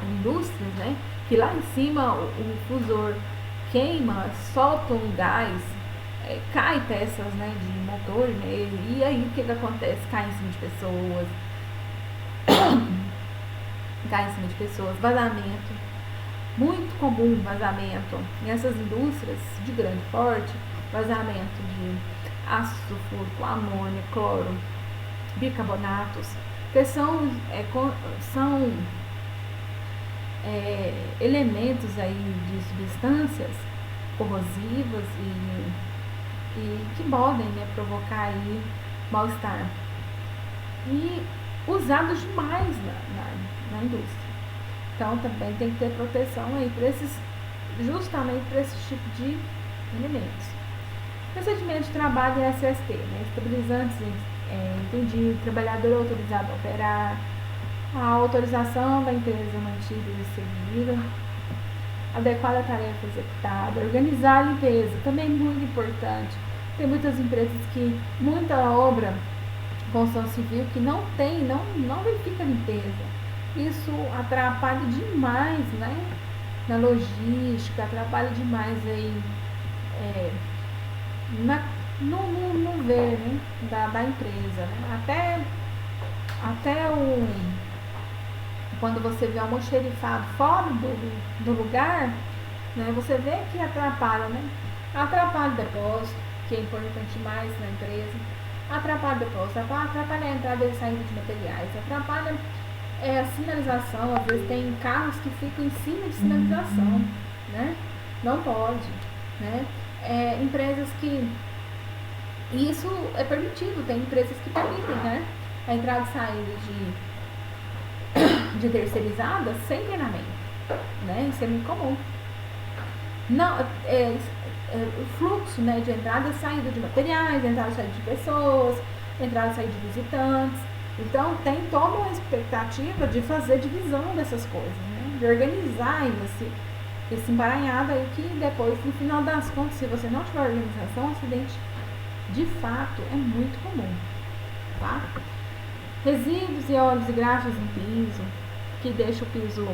indústrias, né? Que lá em cima o fusor queima, solta um gás, cai peças, né, de motor, né? E aí o que acontece? Cai em cima de pessoas, cai em cima de pessoas, vazamento, muito comum vazamento nessas indústrias de grande porte, vazamento de ácido sulfúrico, amônia, cloro, bicarbonatos, que são elementos aí de substâncias corrosivas e que podem, né, provocar aí mal-estar e usados demais na indústria. Então também tem que ter proteção aí justamente para esse tipo de elementos. Procedimento de trabalho é SST, né? Estabilizantes entendido, trabalhador autorizado a operar, a autorização da empresa mantida e seguida, adequada à tarefa executada, organizar a limpeza, também muito importante. Tem muitas empresas que, muita obra, construção civil, que não verifica a limpeza. Isso atrapalha demais, né, na logística, atrapalha demais aí no ver, né, da empresa, né? Até quando você vê almoxerifado fora do lugar, né, você vê que atrapalha, né? Atrapalha o depósito, que é importante mais na empresa, atrapalha o depósito, atrapalha a entrada e saída de materiais, atrapalha a sinalização. Às vezes tem carros que ficam em cima de sinalização, né? Não pode, né? Empresas que... Isso é permitido, tem empresas que permitem, né, a entrada e saída de terceirizadas sem treinamento, né? Isso é muito comum. Não, o fluxo, né, de entrada e saída de materiais, entrada e saída de pessoas, entrada e saída de visitantes. Então tem toda uma expectativa de fazer divisão dessas coisas, né? De organizar esse emaranhado aí, que depois, no final das contas, se você não tiver organização, o acidente de fato é muito comum, tá? Resíduos e óleos e graxas no piso, que deixa o piso,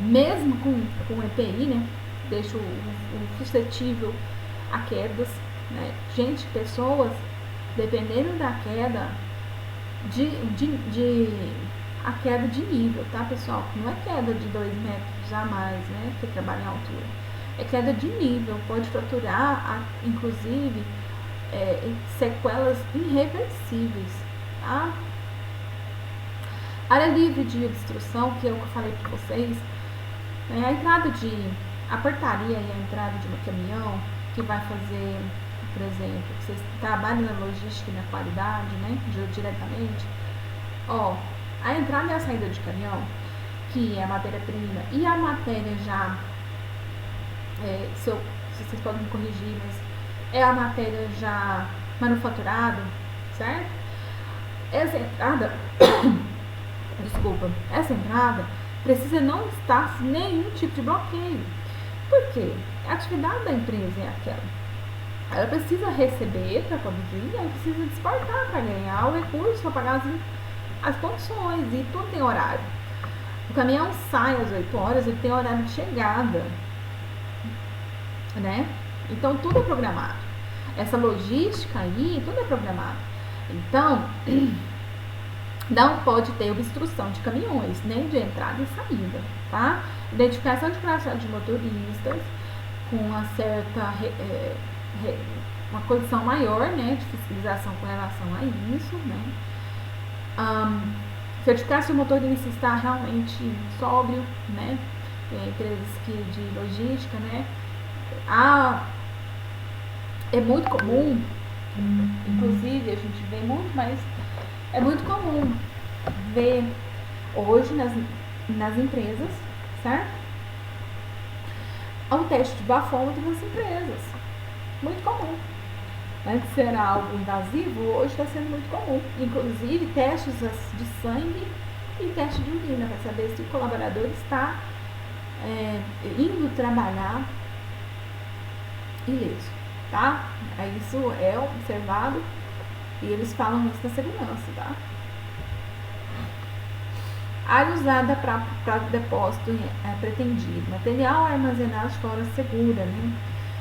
mesmo com EPI, né, deixa o suscetível a quedas, né? Gente, pessoas, dependendo da queda, a queda de nível, tá, pessoal? Não é queda de 2 metros a mais, né, que trabalha em altura. É queda de nível, pode fraturar, inclusive, sequelas irreversíveis, tá? Área livre de obstrução, que é o que eu falei para vocês, a entrada a portaria e a entrada de um caminhão, que vai fazer, por exemplo, vocês trabalham na logística e na qualidade, né, diretamente, a entrada e a saída de caminhão, que é a matéria-prima e a matéria já... se vocês podem me corrigir, mas é a matéria já manufaturada, certo? Essa entrada, essa entrada precisa não estar sem nenhum tipo de bloqueio. Por quê? A atividade da empresa é aquela. Ela precisa receber para produzir, ela precisa exportar para ganhar o recurso, para pagar as condições, e tudo tem horário. O caminhão sai às 8 horas, ele tem horário de chegada, né? Então tudo é programado. Essa logística aí, tudo é programado. Então, não pode ter obstrução de caminhões, nem de entrada e saída, tá? Identificação de crachá de motoristas com uma certa uma condição maior, né, de fiscalização com relação a isso, né? Certificar se o motorista está realmente sóbrio, né? Empresas de logística, né? É muito comum, inclusive a gente vê muito, mas é muito comum ver hoje nas empresas, certo? O teste de bafômetro nas empresas, muito comum. Antes era algo invasivo, hoje está sendo muito comum. Inclusive testes de sangue e teste de urina, para saber se o colaborador está indo trabalhar ileso, tá? Isso é observado e eles falam isso na segurança, tá? Área usada para depósito pretendido. Material armazenado de forma segura, né?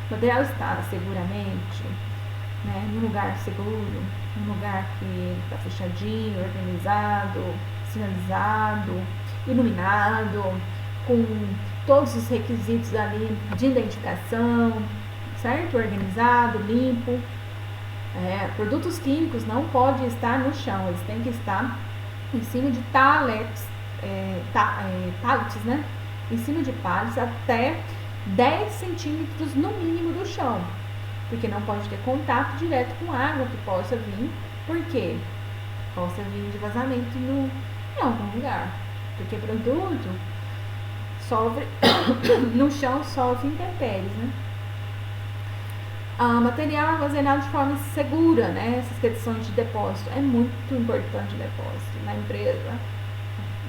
Material está seguramente, né, num lugar seguro, num lugar que está fechadinho, organizado, sinalizado, iluminado, com todos os requisitos ali de identificação, certo? Organizado, limpo. Produtos químicos não podem estar no chão, eles têm que estar em cima de pallets, né? Em cima de pallets até 10 centímetros no mínimo do chão, porque não pode ter contato direto com água que possa vir, porque possa vir de vazamento em algum lugar, porque produto sofre no chão, sofre intempéries, né? Material armazenado de forma segura, né? Essas questões de depósito, é muito importante o depósito na empresa.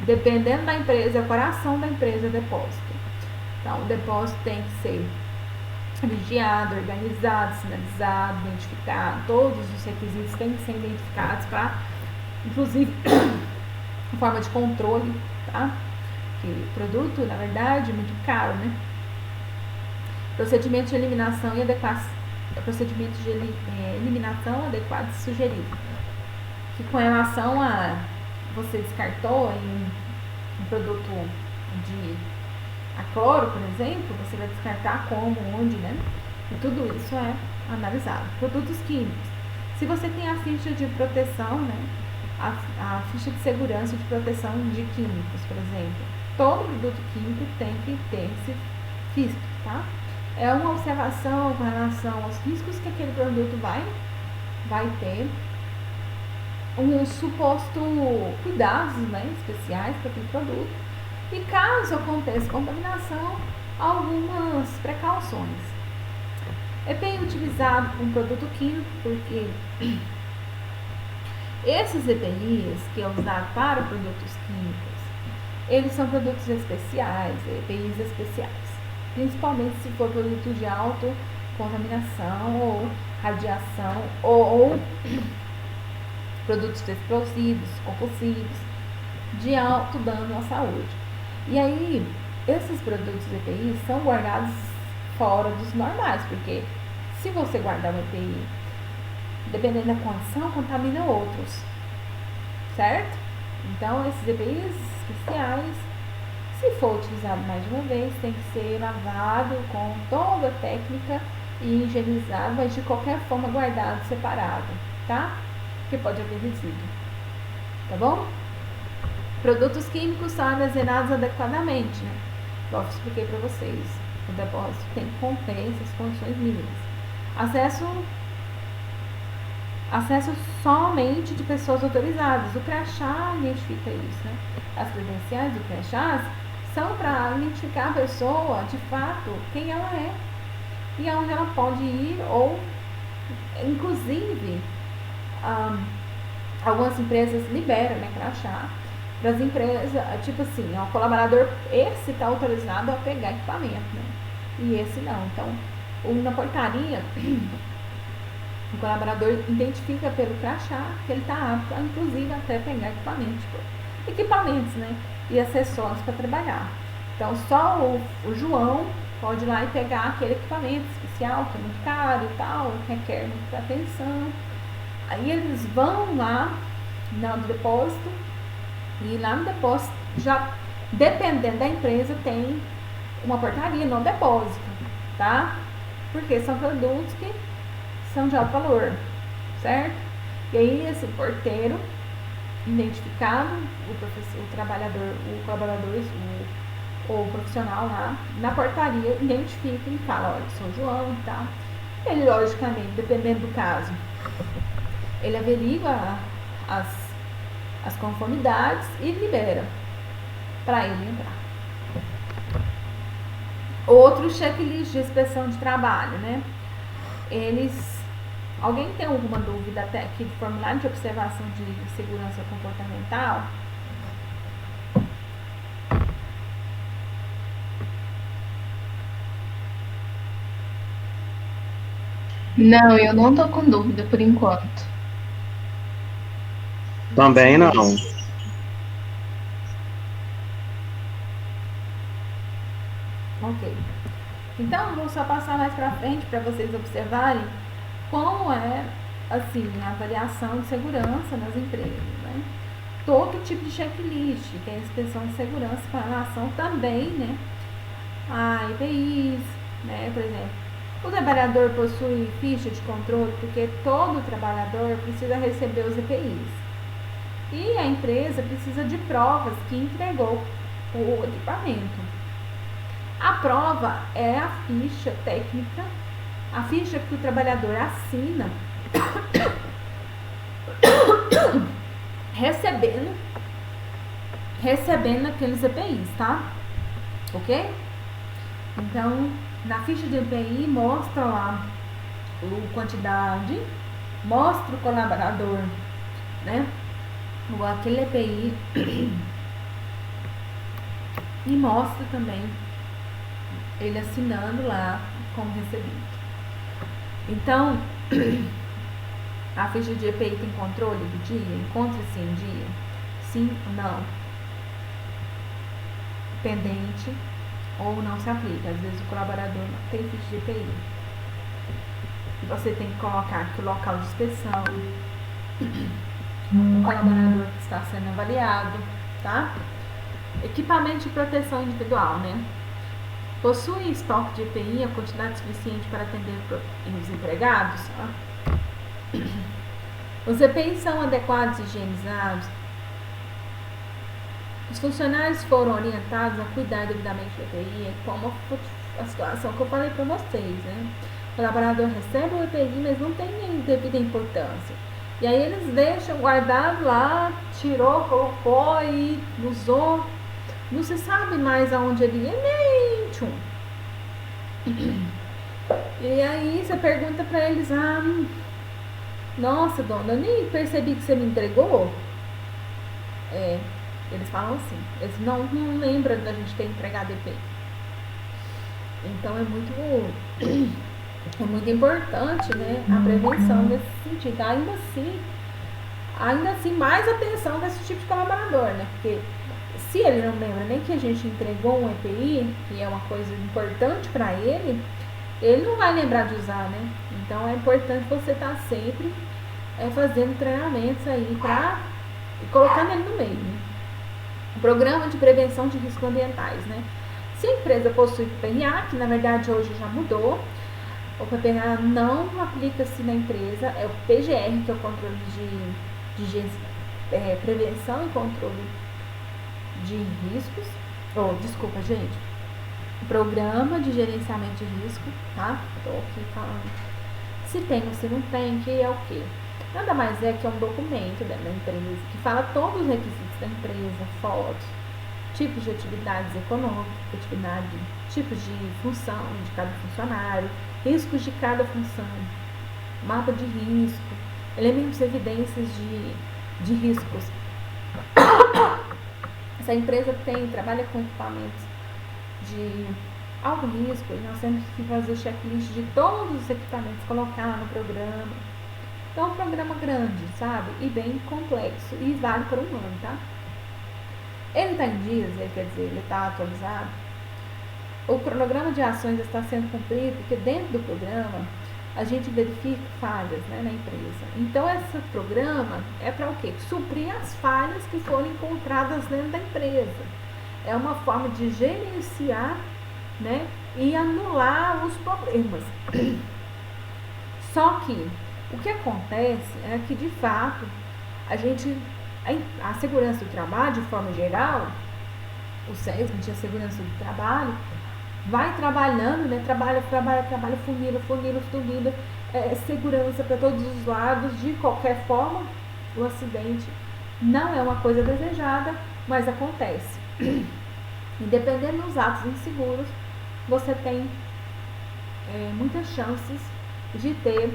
Dependendo da empresa, é o coração da empresa, é o depósito. Então, o depósito tem que ser vigiado, organizado, sinalizado, identificado. Todos os requisitos têm que ser identificados para, inclusive, forma de controle, tá? Que o produto, na verdade, é muito caro, né? Procedimento de eliminação e adequação. Procedimento de eliminação adequado e sugerido. Que com relação a você descartou em um produto de cloro, por exemplo, você vai descartar como, onde, né? E tudo isso é analisado. Produtos químicos. Se você tem a ficha de proteção, né? A ficha de segurança de proteção de químicos, por exemplo. Todo produto químico tem que ter esse FISP, tá? É uma observação com relação aos riscos que aquele produto vai ter, um suposto cuidados, né, especiais para aquele produto, e caso aconteça contaminação, algumas precauções. É bem utilizado um produto químico porque esses EPIs que é usado para produtos químicos, eles são produtos especiais, EPIs especiais. Principalmente se for produto de autocontaminação ou radiação ou produtos explosivos, compulsivos, de alto dano à saúde. E aí, esses produtos EPI são guardados fora dos normais, porque se você guardar um EPI, dependendo da condição, contamina outros, certo? Então, esses EPIs especiais, se for utilizado mais de uma vez, tem que ser lavado com toda a técnica e higienizado, mas de qualquer forma guardado separado, tá? Porque pode haver resíduo, tá bom? Produtos químicos são armazenados adequadamente, né? Igual eu expliquei para vocês, o depósito tem que conter essas condições mínimas. Acesso somente de pessoas autorizadas. O crachá identifica isso, né? As credenciais do crachá são para identificar a pessoa, de fato, quem ela é e aonde ela pode ir, ou, inclusive, algumas empresas liberam, né, crachá para as empresas, tipo assim, o colaborador, esse está autorizado a pegar equipamento, né? E esse não. Então, na portaria, o colaborador identifica pelo crachá que ele está apto, inclusive, até pegar equipamentos, né? E acessórios para trabalhar. Então, só o João pode ir lá e pegar aquele equipamento especial, que é muito caro e tal, requer muita atenção. Aí eles vão lá no depósito, e lá no depósito, já dependendo da empresa, tem uma portaria no depósito, tá? Porque são produtos que são de alto valor, certo? E aí esse porteiro identificado, o trabalhador, o colaborador, o profissional lá, na portaria, identifica e fala, olha, sou João e tal. Ele, logicamente, dependendo do caso, ele averigua as conformidades e libera para ele entrar. Outro checklist de inspeção de trabalho, né? Alguém tem alguma dúvida até aqui do formulário de observação de segurança comportamental? Não, eu não tô com dúvida por enquanto. Também não. Ok. Então, vou só passar mais para frente para vocês observarem como é, assim, a avaliação de segurança nas empresas, né? todo tipo de checklist, que é a inspeção de segurança com relação também, né, a EPIs, né, por exemplo. O trabalhador possui ficha de controle, porque todo trabalhador precisa receber os EPIs. E a empresa precisa de provas que entregou o equipamento. A prova é a ficha técnica, a ficha que o trabalhador assina, recebendo aqueles EPIs, tá? Ok? Então, na ficha de EPI mostra lá a quantidade, mostra o colaborador, né? Aquele EPI e mostra também ele assinando lá como recebido. Então, a ficha de EPI tem controle do dia? Encontra-se em dia? Sim ou não? Pendente ou não se aplica. Às vezes o colaborador não tem ficha de EPI. Você tem que colocar aqui o local de inspeção, o colaborador que está sendo avaliado, tá? Equipamento de proteção individual, né? Possui estoque de EPI a quantidade suficiente para atender os empregados? Os EPIs são adequados e higienizados? Os funcionários foram orientados a cuidar devidamente do EPI, como a situação que eu falei para vocês, né? O colaborador recebe o EPI, mas não tem devida importância. E aí eles deixam guardado lá, tirou, colocou e usou. Não se sabe mais aonde ele ia, nem tchum. E aí você pergunta para eles, nossa, dona, eu nem percebi que você me entregou. Eles falam assim, eles não lembram da gente ter entregado EPI. Então é muito importante, né, a prevenção nesse sentido. Ainda assim, mais atenção desse tipo de colaborador, né? Porque se ele não lembra nem que a gente entregou um EPI, que é uma coisa importante para ele não vai lembrar de usar, né? Então é importante você estar sempre fazendo treinamentos aí e colocando ele no meio, né? Programa de prevenção de riscos ambientais, né? Se a empresa possui PPRA, que na verdade hoje já mudou, o PPRA não aplica-se na empresa, é o PGR, que é o controle de prevenção e controle de riscos, desculpa, gente, programa de gerenciamento de risco, tá? Tô aqui falando se tem ou se não tem, que é o quê? Nada mais é que um documento da empresa que fala todos os requisitos da empresa, fotos, tipos de atividades econômicas, tipos de função de cada funcionário, riscos de cada função, mapa de risco, elementos e evidências de riscos. Se a empresa trabalha com equipamentos de alto risco, nós temos que fazer checklist de todos os equipamentos, colocar no programa. Então é um programa grande, sabe? E bem complexo, e vale para um ano, tá? Ele está em dias, quer dizer, ele está atualizado. O cronograma de ações está sendo cumprido, porque dentro do programa a gente verifica falhas, né, na empresa. Então esse programa é para o quê? Suprir as falhas que foram encontradas dentro da empresa. É uma forma de gerenciar, né, e anular os problemas. Só que o que acontece é que, de fato, a segurança do trabalho, de forma geral, o SESMIT, a segurança do trabalho, vai trabalhando, né? Trabalha, funila, segurança para todos os lados. De qualquer forma, o acidente não é uma coisa desejada, mas acontece. E dependendo dos atos inseguros, você tem muitas chances de ter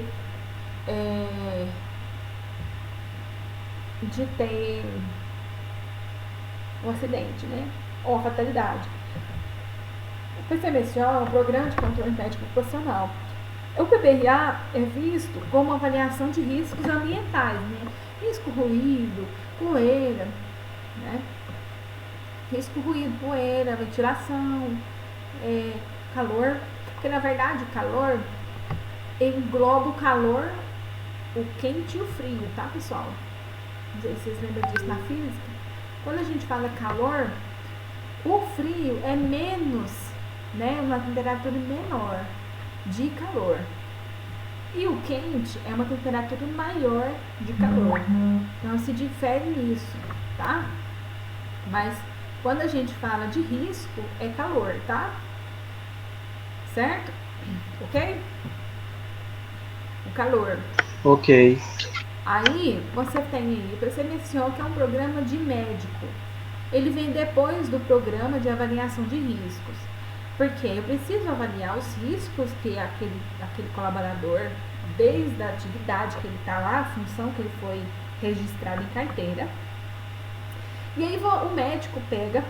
um acidente, né? Ou a fatalidade. O PCMSO é um programa de controle médico ocupacional. O PPRA é visto como uma avaliação de riscos ambientais, né? Risco ruído, poeira, né? Risco ruído, poeira, ventilação, calor, porque na verdade o calor engloba o calor, o quente e o frio, tá, pessoal? não sei se vocês lembram disso na física, quando a gente fala calor, o frio é menos, né, uma temperatura menor de calor. E o quente é uma temperatura maior de calor. Então se difere nisso, tá? Mas quando a gente fala de risco, é calor, tá? Certo? Ok? O calor. Ok. Aí você tem aí, o PCMSO, que é um programa de médico. Ele vem depois do programa de avaliação de riscos. Porque eu preciso avaliar os riscos que aquele colaborador, desde a atividade que ele está lá, a função que ele foi registrado em carteira. E aí o médico pega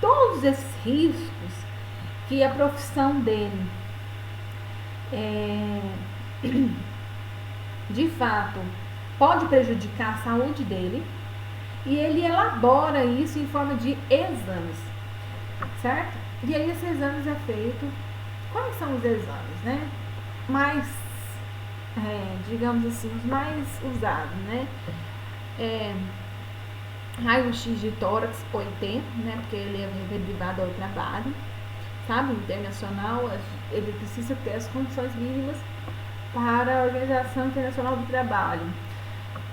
todos esses riscos que a profissão dele de fato pode prejudicar a saúde dele, e ele elabora isso em forma de exames, certo? E aí esses exames é feito. Quais são os exames, né? Mais, digamos assim, os mais usados, né? Raio-X de tórax, OIT, né? Porque ele é derivado ao trabalho, sabe? Internacional, ele precisa ter as condições mínimas para a Organização Internacional do Trabalho.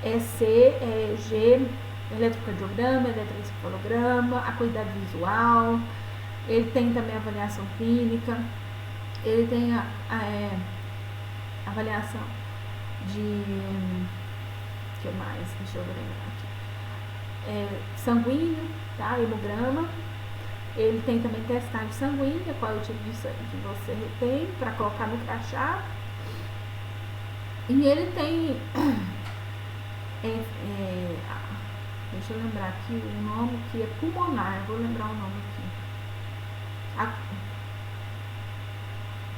G, eletrocardiograma, eletroencefalograma, acuidade visual. Ele tem também avaliação clínica, ele tem a avaliação de, que mais? Deixa eu lembrar aqui. Sanguíneo, tá? Hemograma. Ele tem também testagem sanguínea, qual é o tipo de sangue que você tem para colocar no crachá. E ele tem, deixa eu lembrar aqui o nome, que é pulmonar, vou lembrar o nome aqui.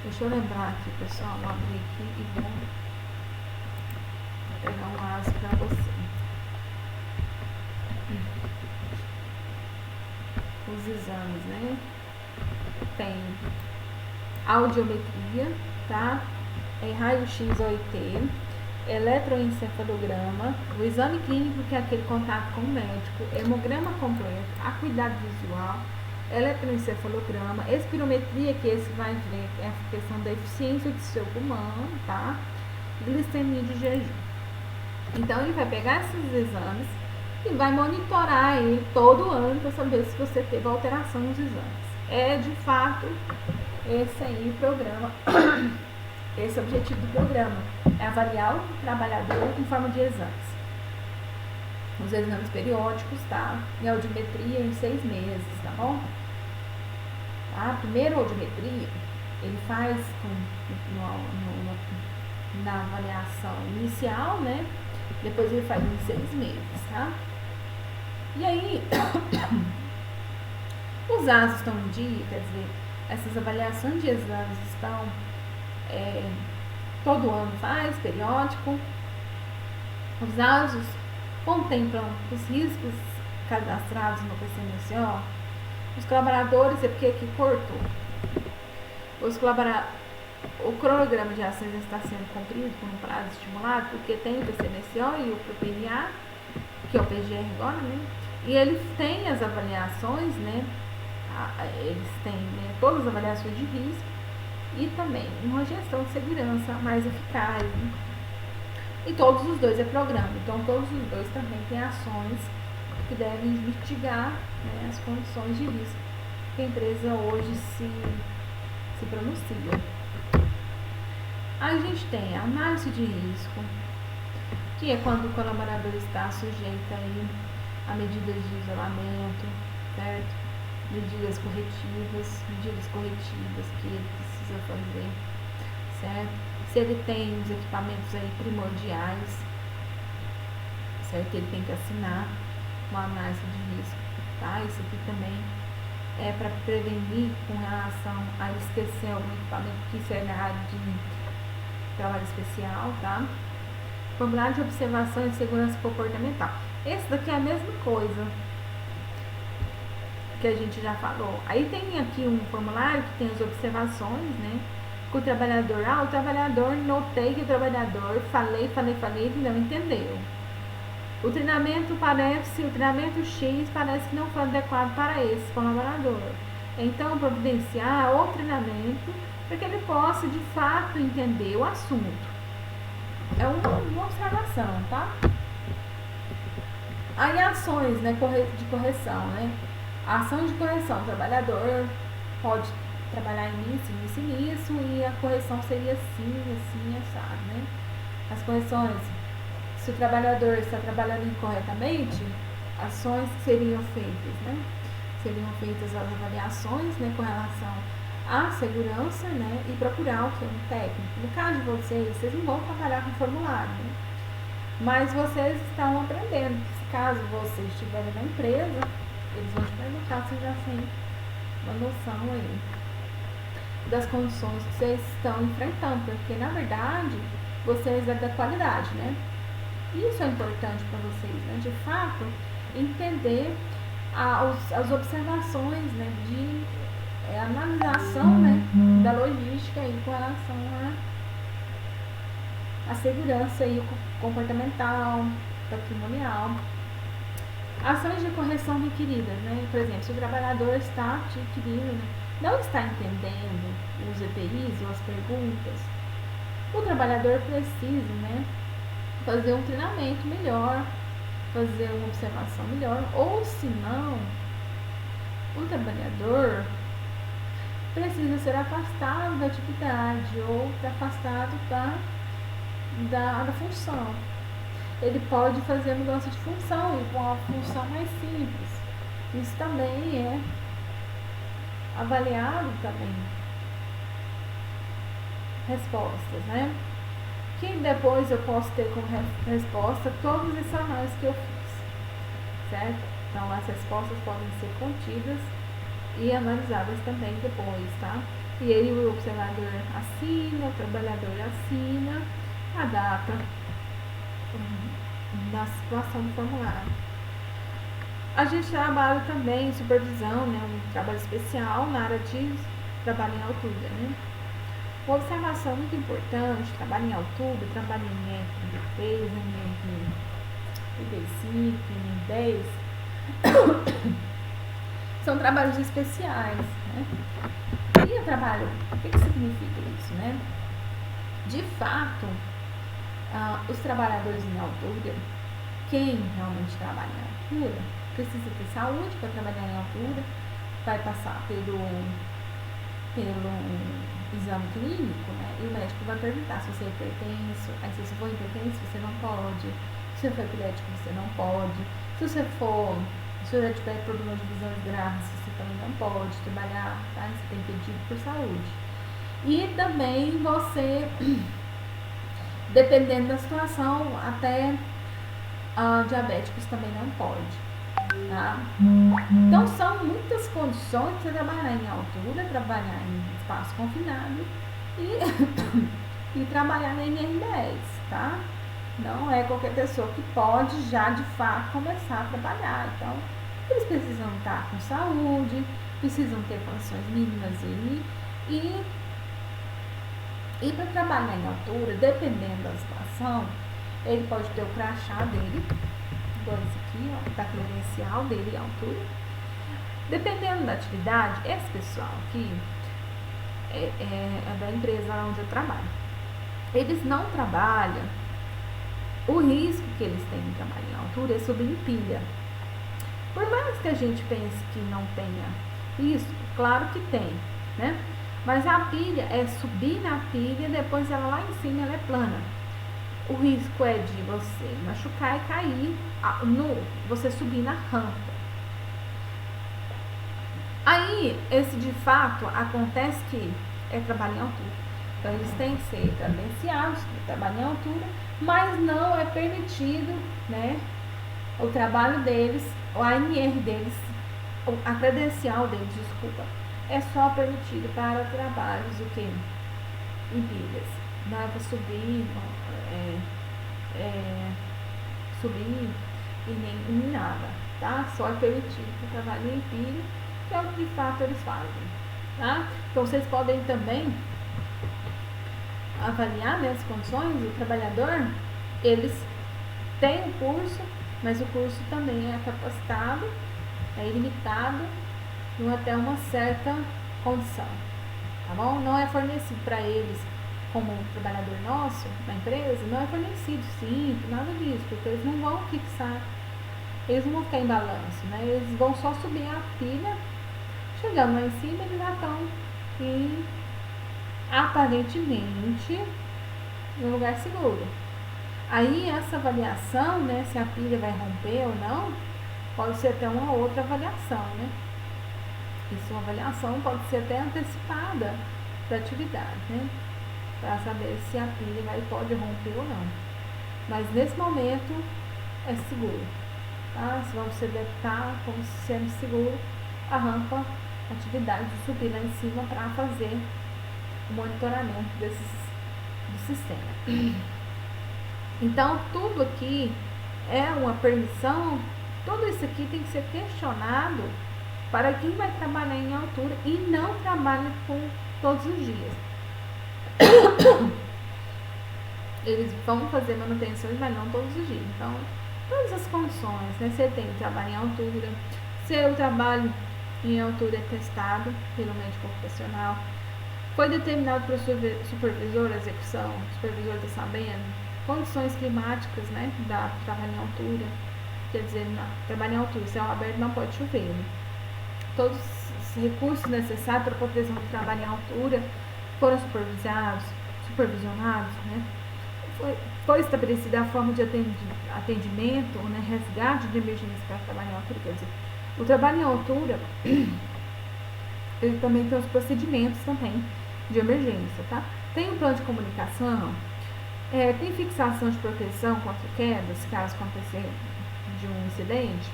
Deixa eu lembrar aqui, pessoal, vou abrir aqui e vou pegar um AS para você. Os exames, né? Tem audiometria, tá? Raio-X OIT, eletroencefalograma, o exame clínico, que é aquele contato com o médico, hemograma completo, acuidade visual, eletroencefalograma, espirometria, que esse vai ver a questão da eficiência do seu pulmão, tá? Glicemia de jejum. Então ele vai pegar esses exames e vai monitorar ele todo ano para saber se você teve alteração nos exames. É de fato esse aí o programa, esse é o objetivo do programa, é avaliar o trabalhador em forma de exames. Os exames periódicos, tá? E a audiometria em 6 meses, tá bom? A primeira audiometria ele faz na avaliação inicial, né? Depois ele faz em 6 meses, tá? E aí, os ASOS estão em dia, quer dizer, essas avaliações de exames estão, todo ano faz, periódico. Os ASOS contemplam os riscos cadastrados no PCMSO. Os colaboradores, é porque aqui cortou. O cronograma de ações está sendo cumprido com um prazo estimulado, porque tem o PCMSO e o PPNA, que é o PGR agora, né? E eles têm as avaliações, né? Eles têm, né, todas as avaliações de risco e também uma gestão de segurança mais eficaz, né? E todos os dois é programa, então todos os dois também têm ações que devem mitigar, né, as condições de risco que a empresa hoje se pronuncia. Aí a gente tem a análise de risco, que é quando o colaborador está sujeito aí a medidas de isolamento, certo? Medidas corretivas que ele precisa fazer, certo? Se ele tem os equipamentos aí primordiais, certo? Ele tem que assinar uma análise de risco, tá? Isso aqui também é para prevenir com relação a esquecer algum equipamento, que isso é na área de trabalho especial, tá? Formulário de observação e segurança comportamental. Esse daqui é a mesma coisa que a gente já falou. Aí tem aqui um formulário que tem as observações, né? Com o trabalhador, o trabalhador, notei que o trabalhador, falei, ele não entendeu. O treinamento X parece que não foi adequado para esse colaborador. Então, providenciar o treinamento para que ele possa, de fato, entender o assunto. É uma observação, tá? Aí, ações, né, de correção, né? A ação de correção, o trabalhador pode trabalhar nisso, e a correção seria assim, assado, né? As correções, se o trabalhador está trabalhando incorretamente, ações que seriam feitas, né? Seriam feitas as avaliações, né, com relação à segurança, né, e procurar o que é um técnico. No caso de vocês não vão trabalhar com formulário, né? Mas vocês estão aprendendo. Se caso vocês estiverem na empresa, eles vão te perguntar se já tem uma noção aí das condições que vocês estão enfrentando, porque na verdade vocês é da qualidade, né? Isso é importante para vocês, né? De fato, entender as observações, né? De analisação, né? Da logística aí com relação à segurança aí, comportamental, patrimonial. Ações de correção requeridas, né? Por exemplo, se o trabalhador está adquirindo, né, não está entendendo os EPIs ou as perguntas, o trabalhador precisa, né, fazer um treinamento melhor, fazer uma observação melhor, ou se não, o trabalhador precisa ser afastado da atividade ou afastado da função. Ele pode fazer mudança de função e com uma função mais simples. Isso também é avaliado também. Respostas, né? Que depois eu posso ter como resposta todas essas análises que eu fiz, certo? Então as respostas podem ser contidas e analisadas também depois, tá? E aí o observador assina, o trabalhador assina a data da situação do formulário. A gente trabalha também em supervisão, né, um trabalho especial na área de trabalho em altura, né? Uma observação muito importante, trabalho em altura, trabalho em NR3, NR5, NR10, são trabalhos especiais, né? E o trabalho, o que significa isso, né? De fato, os trabalhadores em altura, quem realmente trabalha em altura, precisa ter saúde para trabalhar em altura, vai passar pelo exame clínico, né? E o médico vai perguntar se você é hipertenso, aí se você for hipertenso, você não pode, se você for epilético, você não pode, se você tiver problemas de visão graves, você também não pode trabalhar, tá? Você tem pedido por saúde. E também você, dependendo da situação, até diabéticos também não pode, tá? Então são muitas condições de você trabalhar em altura, trabalhar em espaço confinado e trabalhar na NR10, tá? Não é qualquer pessoa que pode já de fato começar a trabalhar. Então eles precisam estar com saúde, precisam ter condições mínimas aí, e para trabalhar em altura, dependendo da situação, ele pode ter o crachá dele, igual esse aqui, ó, da credencial dele, a altura. Dependendo da atividade, esse pessoal aqui é da empresa onde eu trabalho. Eles não trabalham, o risco que eles têm de trabalhar em altura é subir em pilha. Por mais que a gente pense que não tenha isso, claro que tem, né? Mas a pilha é subir na pilha, depois ela lá em cima ela é plana. O risco é de você machucar e cair, você subir na rampa. Aí, esse de fato, acontece que é trabalho em altura. Então, eles têm que ser credenciados para trabalhar em altura, mas não é permitido, né, o trabalho deles, o ANR deles, a credencial deles, desculpa, é só permitido para trabalhos o quê? Em pilhas. Não é para subir, subir e nem nada, tá? Só é permitido para trabalho em pilha, que é o que de fato eles fazem, tá? Então vocês podem também avaliar, né, as condições do trabalhador. Eles têm um curso mas o curso também é capacitado, é ilimitado até uma certa condição, tá bom? Não é fornecido para eles como trabalhador nosso na empresa, não é fornecido cinto, nada disso, porque eles não vão fixar, eles não vão ficar em balanço, né? Eles vão só subir a pilha, chegando lá em cima eles já estão em, aparentemente, em um lugar seguro. Aí essa avaliação, né, se a pilha vai romper ou não, pode ser até uma outra avaliação, né? Isso, uma avaliação pode ser até antecipada da atividade, né? Para saber se a pilha pode romper ou não. Mas nesse momento é seguro, tá? Se você deve estar como sendo seguro, arranca a atividade de subir lá em cima para fazer o monitoramento do sistema. Então, tudo aqui é uma permissão, tudo isso aqui tem que ser questionado para quem vai trabalhar em altura e não trabalha todos os dias. Eles vão fazer manutenções, mas não todos os dias. Então, todas as condições, né? Você tem trabalho em altura, seu trabalho em altura é testado pelo médico ocupacional, foi determinado pelo supervisor a execução, o supervisor está sabendo, condições climáticas, né? Da trabalho em altura, quer dizer, trabalho em altura, céu aberto não pode chover, né? Todos os recursos necessários para a proteção do trabalho em altura foram supervisionados, né? Foi estabelecida a forma de atendimento, né, resgate de emergência para trabalho em altura, quer dizer, o trabalho em altura, ele também tem os procedimentos também de emergência, tá? Tem um plano de comunicação, tem fixação de proteção contra quedas, caso acontecer de um incidente,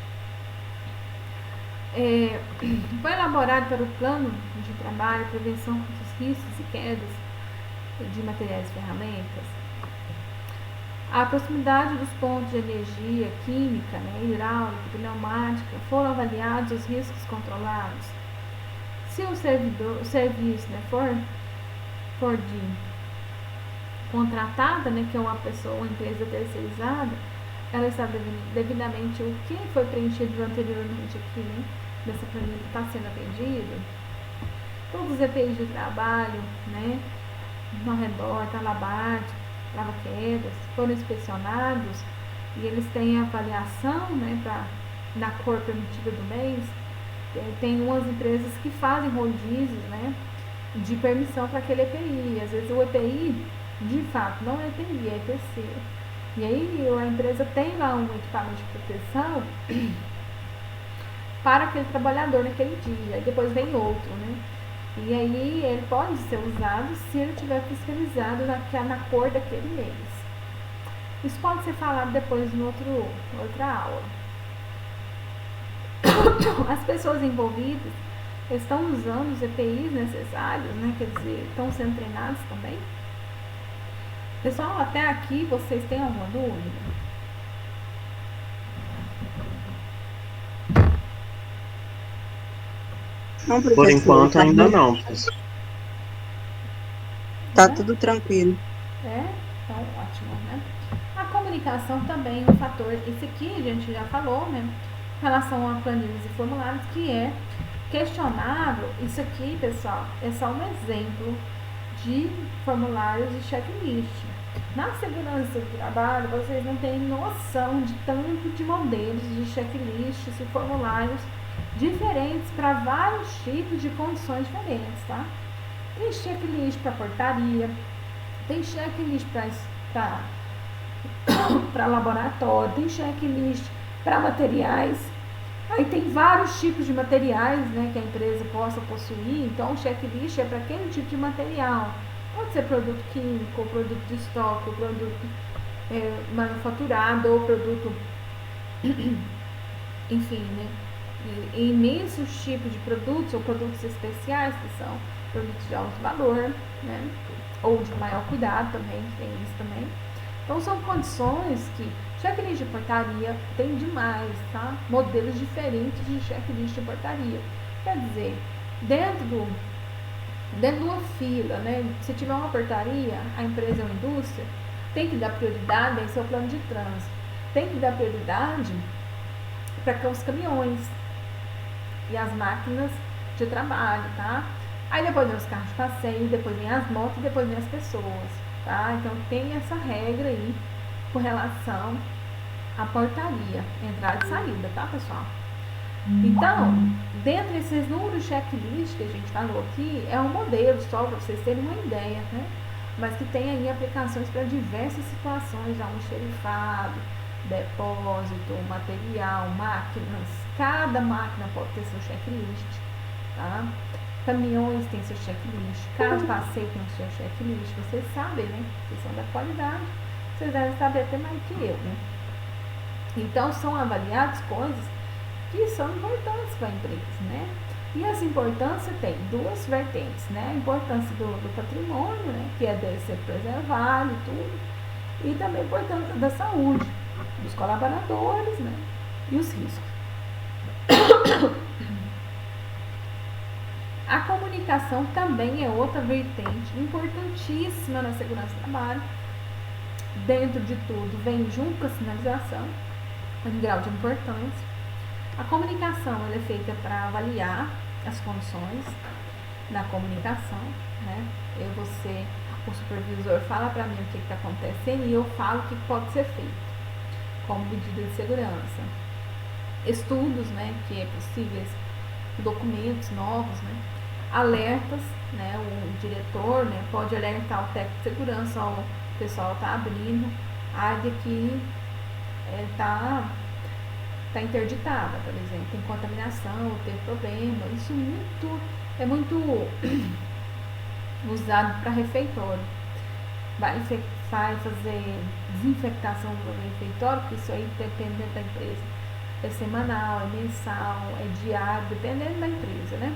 foi elaborado para o plano de trabalho, prevenção contra os riscos e quedas de materiais e ferramentas. A proximidade dos pontos de energia química, né, hidráulica, pneumática, foram avaliados os riscos controlados. Se o serviço, né, for de contratada, né, que é uma empresa terceirizada, ela está devidamente o que foi preenchido anteriormente aqui, né, dessa planilha está sendo atendido. Todos os EPIs de trabalho, né, ao redor, talabarte, lava-quedas, foram inspecionados e eles têm avaliação, né, na cor permitida do mês. Tem umas empresas que fazem rodízios, né, de permissão para aquele EPI. Às vezes o EPI, de fato, não é EPI, é EPC. E aí a empresa tem lá um equipamento de proteção para aquele trabalhador naquele dia, aí depois vem outro, né? E aí ele pode ser usado se ele estiver fiscalizado na cor daquele mês. Isso pode ser falado depois em outra aula. As pessoas envolvidas estão usando os EPIs necessários, né? Quer dizer, estão sendo treinados também. Pessoal, até aqui vocês têm alguma dúvida? Não, Por professor, enquanto ainda não. Tá tudo tranquilo. Então ótimo, né? A comunicação também é um fator, esse aqui a gente já falou, né? Em relação a planilhas e formulários, que é questionável. Isso aqui, pessoal, é só um exemplo de formulários e checklist. Na segurança do trabalho, vocês não têm noção de tanto de modelos de checklists e formulários diferentes para vários tipos de condições diferentes, tá? Tem checklist para portaria, tem checklist para laboratório, tem checklist para materiais. Aí tem vários tipos de materiais, né, que a empresa possa possuir. Então, o checklist é para aquele tipo de material. Pode ser produto químico, ou produto de estoque, ou produto manufaturado, ou produto, enfim, né? Imensos tipos de produtos ou produtos especiais, que são produtos de alto valor, né? Ou de maior cuidado também, tem isso também. Então, são condições que checklist de portaria tem demais, tá? Modelos diferentes de checklist de portaria. Quer dizer, dentro de uma fila, né? Se tiver uma portaria, a empresa ou a indústria tem que dar prioridade em seu plano de trânsito. tem que dar prioridade para os caminhões e as máquinas de trabalho, tá? Aí depois vem os carros de passeio, depois vem as motos, depois vem as pessoas, tá? Então tem essa regra aí com relação à portaria, entrada e saída, tá, pessoal? Então, dentro desses números checklist que a gente falou aqui, é um modelo só para vocês terem uma ideia, né? Mas que tem aí aplicações para diversas situações, almoxerifado, depósito, material, máquinas. Cada máquina pode ter seu checklist, tá? Caminhões tem seu checklist, cada passeio tem o seu checklist. Vocês sabem, né? Vocês são da qualidade, vocês devem saber até mais que eu, né? Então, são avaliadas coisas que são importantes para a empresa, né? E essa importância tem duas vertentes, né? A importância do patrimônio, né? Que deve ser preservado e tudo. E também a importância da saúde dos colaboradores, né? E os riscos. A comunicação também é outra vertente importantíssima na segurança do trabalho. Dentro de tudo, vem junto com a sinalização, em grau de importância. A comunicação ela é feita para avaliar as condições na comunicação, né? O supervisor fala para mim o que está acontecendo e eu falo o que pode ser feito como medida de segurança. Estudos, né, que é possíveis, documentos novos, né? Alertas, né? O diretor, né, pode alertar o técnico de segurança, ó, o pessoal está abrindo área que está interditada, por exemplo, tem contaminação, teve problema. Isso é muito usado para refeitório. Vai fazer desinfectação do refeitório, porque isso aí dependendo da empresa. É semanal, é mensal, é diário, dependendo da empresa, né?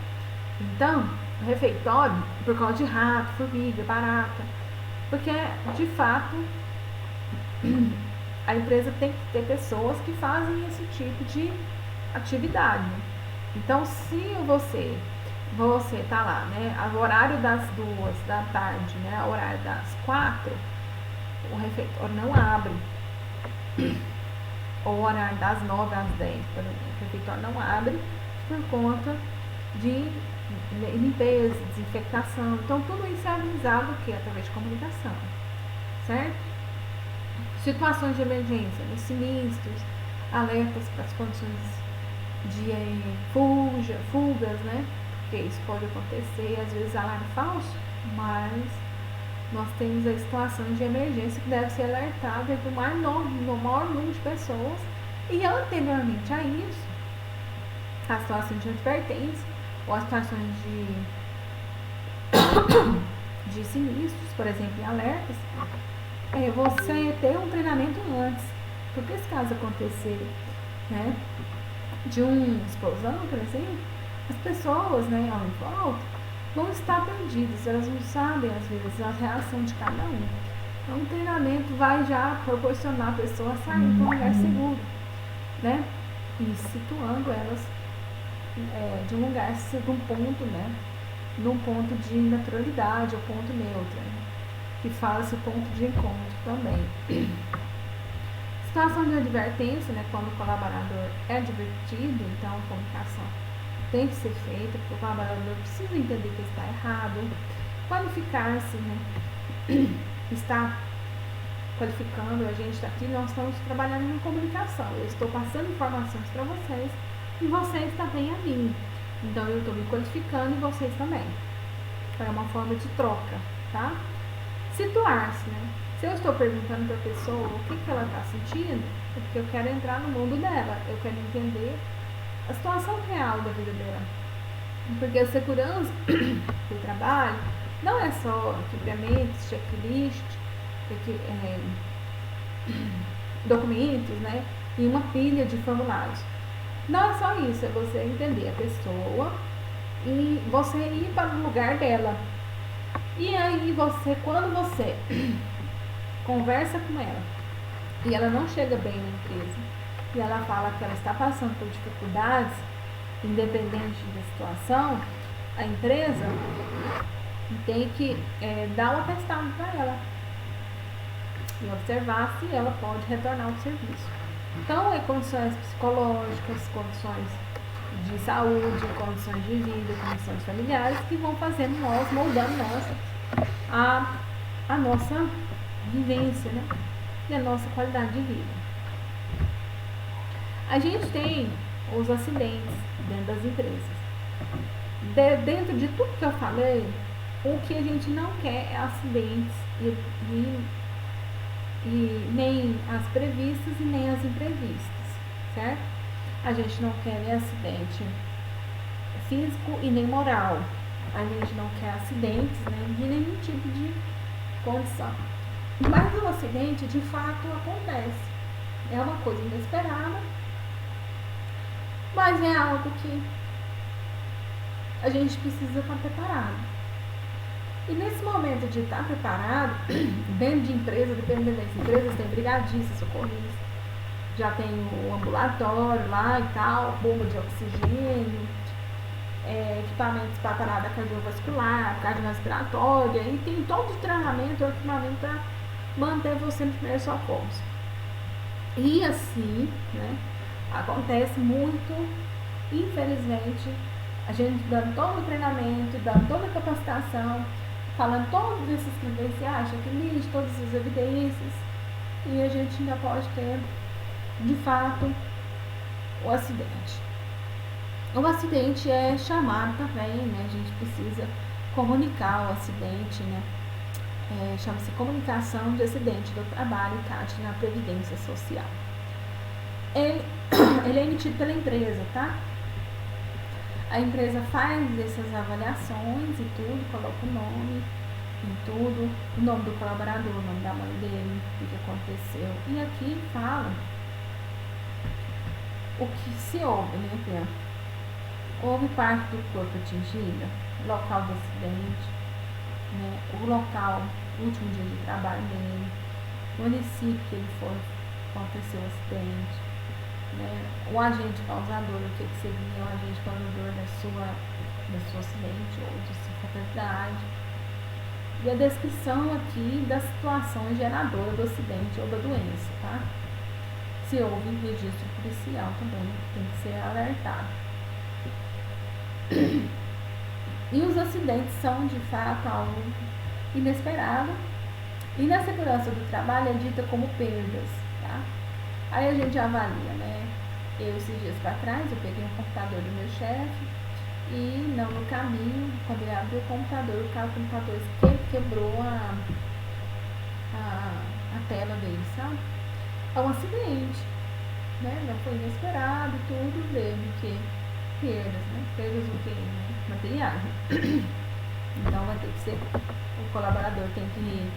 Então, o refeitório, por causa de rato, formiga, barata, porque de fato a empresa tem que ter pessoas que fazem esse tipo de atividade. Então, se você tá lá, né, o horário das 2 da tarde, né, o horário das 4, o refeitório não abre. Ou o horário das 9 às 10, por exemplo, o refeitório não abre por conta de limpeza, desinfectação. Então, tudo isso é avisado aqui através de comunicação, certo? Situações de emergência, né? Sinistros, alertas para as condições de fugas, né? Porque isso pode acontecer, às vezes alarme falso, mas nós temos as situações de emergência que deve ser alertada para o maior número de pessoas. E anteriormente a isso, as situações de advertência ou as situações de sinistros, por exemplo, em alertas, você ter um treinamento antes. Porque se caso acontecer, né, de uma explosão, por exemplo, as pessoas, né, ao em volta vão estar perdidas, elas não sabem às vezes a reação de cada um. Então o treinamento vai já proporcionar a pessoa sair para um lugar seguro, né, e situando elas de um lugar, de um ponto, né, num ponto de naturalidade ou ponto neutro, né, que fala-se o ponto de encontro também. Situação de advertência, né, quando o colaborador é advertido, então a comunicação tem que ser feita, porque o colaborador precisa entender que está errado, qualificar-se, né, está qualificando, a gente está aqui, nós estamos trabalhando em comunicação, eu estou passando informações para vocês e vocês também a mim, então eu estou me qualificando e vocês também. É uma forma de troca, tá? Situar-se, né? Se eu estou perguntando para a pessoa o que ela está sentindo, é porque eu quero entrar no mundo dela, eu quero entender a situação real da vida dela. Porque a segurança do trabalho não é só equipamentos, checklist, documentos, né? E uma pilha de formulários. Não é só isso, é você entender a pessoa e você ir para o lugar dela. E aí quando você conversa com ela e ela não chega bem na empresa e ela fala que ela está passando por dificuldades, independente da situação, a empresa tem que dar um atestado para ela e observar se ela pode retornar ao serviço. Então, é condições psicológicas, condições de saúde, condições de vida, condições familiares que vão fazendo nós, moldando a nossa vivência, né? E a nossa qualidade de vida. A gente tem os acidentes dentro das empresas. Dentro de tudo que eu falei, o que a gente não quer é acidentes e nem as previstas e nem as imprevistas, certo? A gente não quer nem acidente físico e nem moral. A gente não quer acidentes, né, de nenhum tipo de condição. Mas o acidente de fato acontece. É uma coisa inesperada, mas é algo que a gente precisa estar preparado. E nesse momento de estar preparado, dentro de empresa, dependendo das empresas, tem brigadistas, socorristas, já tem o ambulatório lá e tal, bomba de oxigênio, equipamentos para parada cardiovascular, cardiorrespiratória, e tem todo o treinamento, o equipamento para manter você no primeiro socorros. E assim, né, acontece muito, infelizmente, a gente dando todo o treinamento, dando toda a capacitação, falando todos esses credenciais, checklist, todas as evidências, e a gente ainda pode ter, de fato, o acidente. O acidente é chamado também, né? A gente precisa comunicar o acidente, né? Chama-se comunicação de acidente do trabalho, CAT, na Previdência Social. Ele é emitido pela empresa, tá? A empresa faz essas avaliações e tudo, coloca o nome em tudo, o nome do colaborador, o nome da mãe dele, o que aconteceu. E aqui fala o que se houve, né? Houve parte do corpo atingida, local do acidente, né? O local, o último dia de trabalho dele, o município que ele foi, aconteceu o acidente, né? O agente causador, o que seria o agente causador do seu acidente ou de sua fatalidade. E a descrição aqui das situações geradoras do acidente ou da doença, tá? Se houve registro policial também, tem que ser alertado. E os acidentes são, de fato, algo inesperado. E na segurança do trabalho é dita como perdas, tá? Aí a gente avalia, né? Esses dias para trás, eu peguei um computador do meu chefe e não no caminho, quando ele abriu o computador, o computador quebrou a tela dele, sabe? É um acidente, né? Não foi inesperado, tudo dele, que perdas, né? Perdas o quê? Né? Materiais. Então vai ter que ser, o colaborador tem que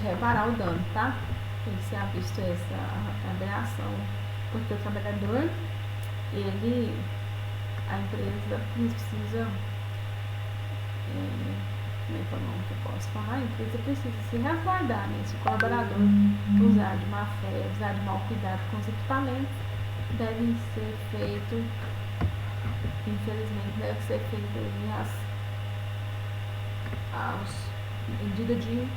reparar o dano, tá? Tem que ser visto essa avaliação, porque o trabalhador, a empresa precisa, como é que é o nome que eu posso falar? A empresa precisa se resguardar, né? Se o colaborador usar de má fé, usar de mau cuidado com os equipamentos, deve ser feito, infelizmente, deve ser feito as medidas de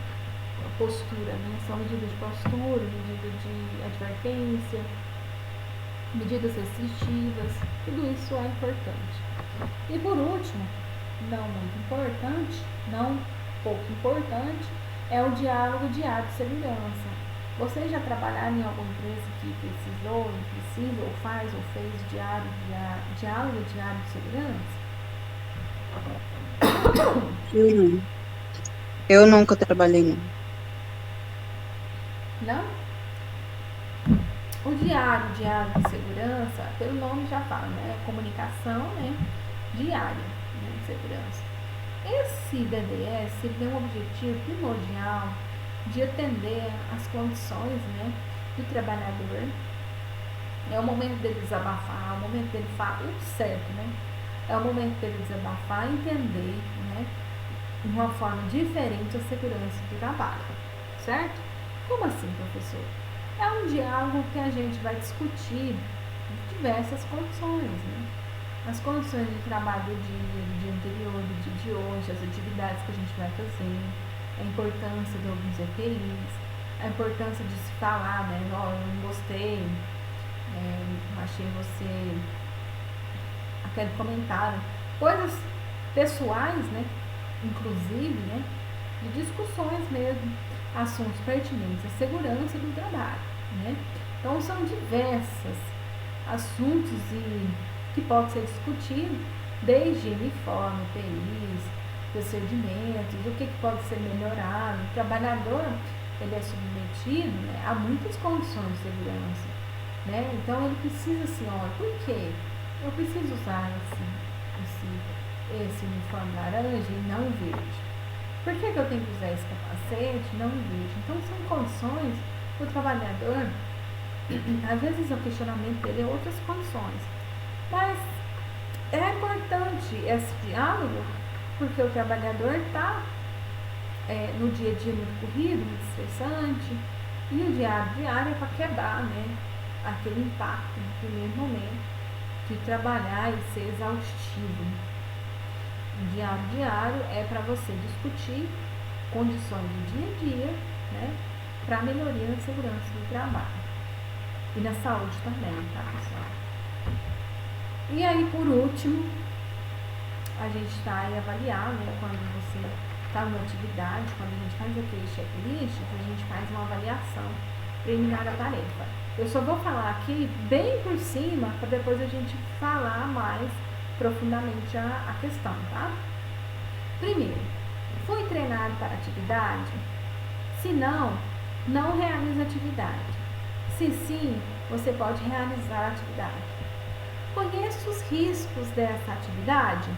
postura, né? São medidas de postura, medidas de advertência, medidas restritivas, tudo isso é importante. E por último, não muito importante, não pouco importante, é o diálogo diário de segurança. Vocês já trabalharam em alguma empresa que precisou, precisa, ou faz, ou fez diálogo diário de segurança? Eu nunca trabalhei, não. Não? O diário de segurança, pelo nome já fala, né? Comunicação, né? Diária, né? De segurança. Esse DDS, ele tem um objetivo primordial de atender às condições, né, do trabalhador. É o momento dele desabafar, é o momento dele falar o certo, né? É o momento dele desabafar, entender, né, de uma forma diferente a segurança do trabalho, certo? Como assim, professor? É um diálogo que a gente vai discutir diversas condições, né? As condições de trabalho do dia anterior, do dia de hoje, as atividades que a gente vai fazer, a importância de alguns EPIs, a importância de se falar, né? Eu não gostei Achei você, aquele comentário, coisas pessoais, né? Inclusive, né? De discussões mesmo, assuntos pertinentes à segurança do trabalho, né? Então são diversos assuntos que podem ser discutidos, desde uniforme, PIs, procedimentos, o que pode ser melhorado. O trabalhador, ele é submetido, né, a muitas condições de segurança, né? Então ele precisa assim, olha, por quê? Eu preciso usar esse uniforme laranja e não verde. Por que eu tenho que usar esse capacete e não verde? Então são condições que o trabalhador, às vezes o questionamento dele é outras condições. Mas é importante esse diálogo, porque o trabalhador está no dia a dia muito corrido, muito estressante, e o diário é para quebrar, né, aquele impacto no primeiro momento de trabalhar e ser exaustivo. O diário é para você discutir condições do dia a dia, né, para melhoria na segurança do trabalho e na saúde também, tá, pessoal? E aí, por último, a gente está aí avaliar, né, quando você está numa atividade, quando a gente faz aquele checklist, a gente faz uma avaliação preliminar da tarefa. Eu só vou falar aqui bem por cima, para depois a gente falar mais profundamente a questão, tá? Primeiro, foi treinado para atividade? Se não, não realiza atividade. Se sim, você pode realizar a atividade. Conheça os riscos dessa atividade?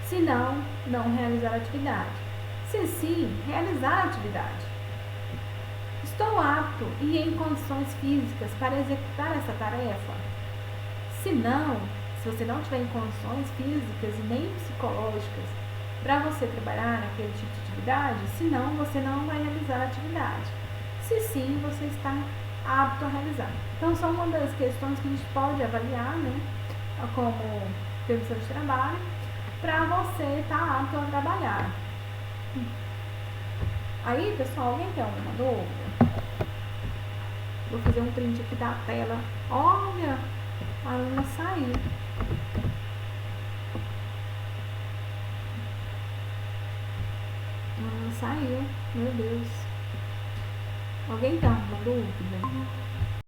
Se não, não realizar a atividade. Se sim, realizar a atividade. Estou apto e em condições físicas para executar essa tarefa? Se não, se você não tiver em condições físicas e nem psicológicas para você trabalhar naquele tipo de atividade, se não, você não vai realizar a atividade. Se sim, você está apto a realizar. Então, são uma das questões que a gente pode avaliar, né, como permissão de trabalho, para você estar apto a trabalhar. Aí, pessoal, alguém tem alguma dúvida? Vou fazer um print aqui da tela. Olha, a aluna saiu. A aluna saiu, meu Deus. Alguém tem alguma dúvida?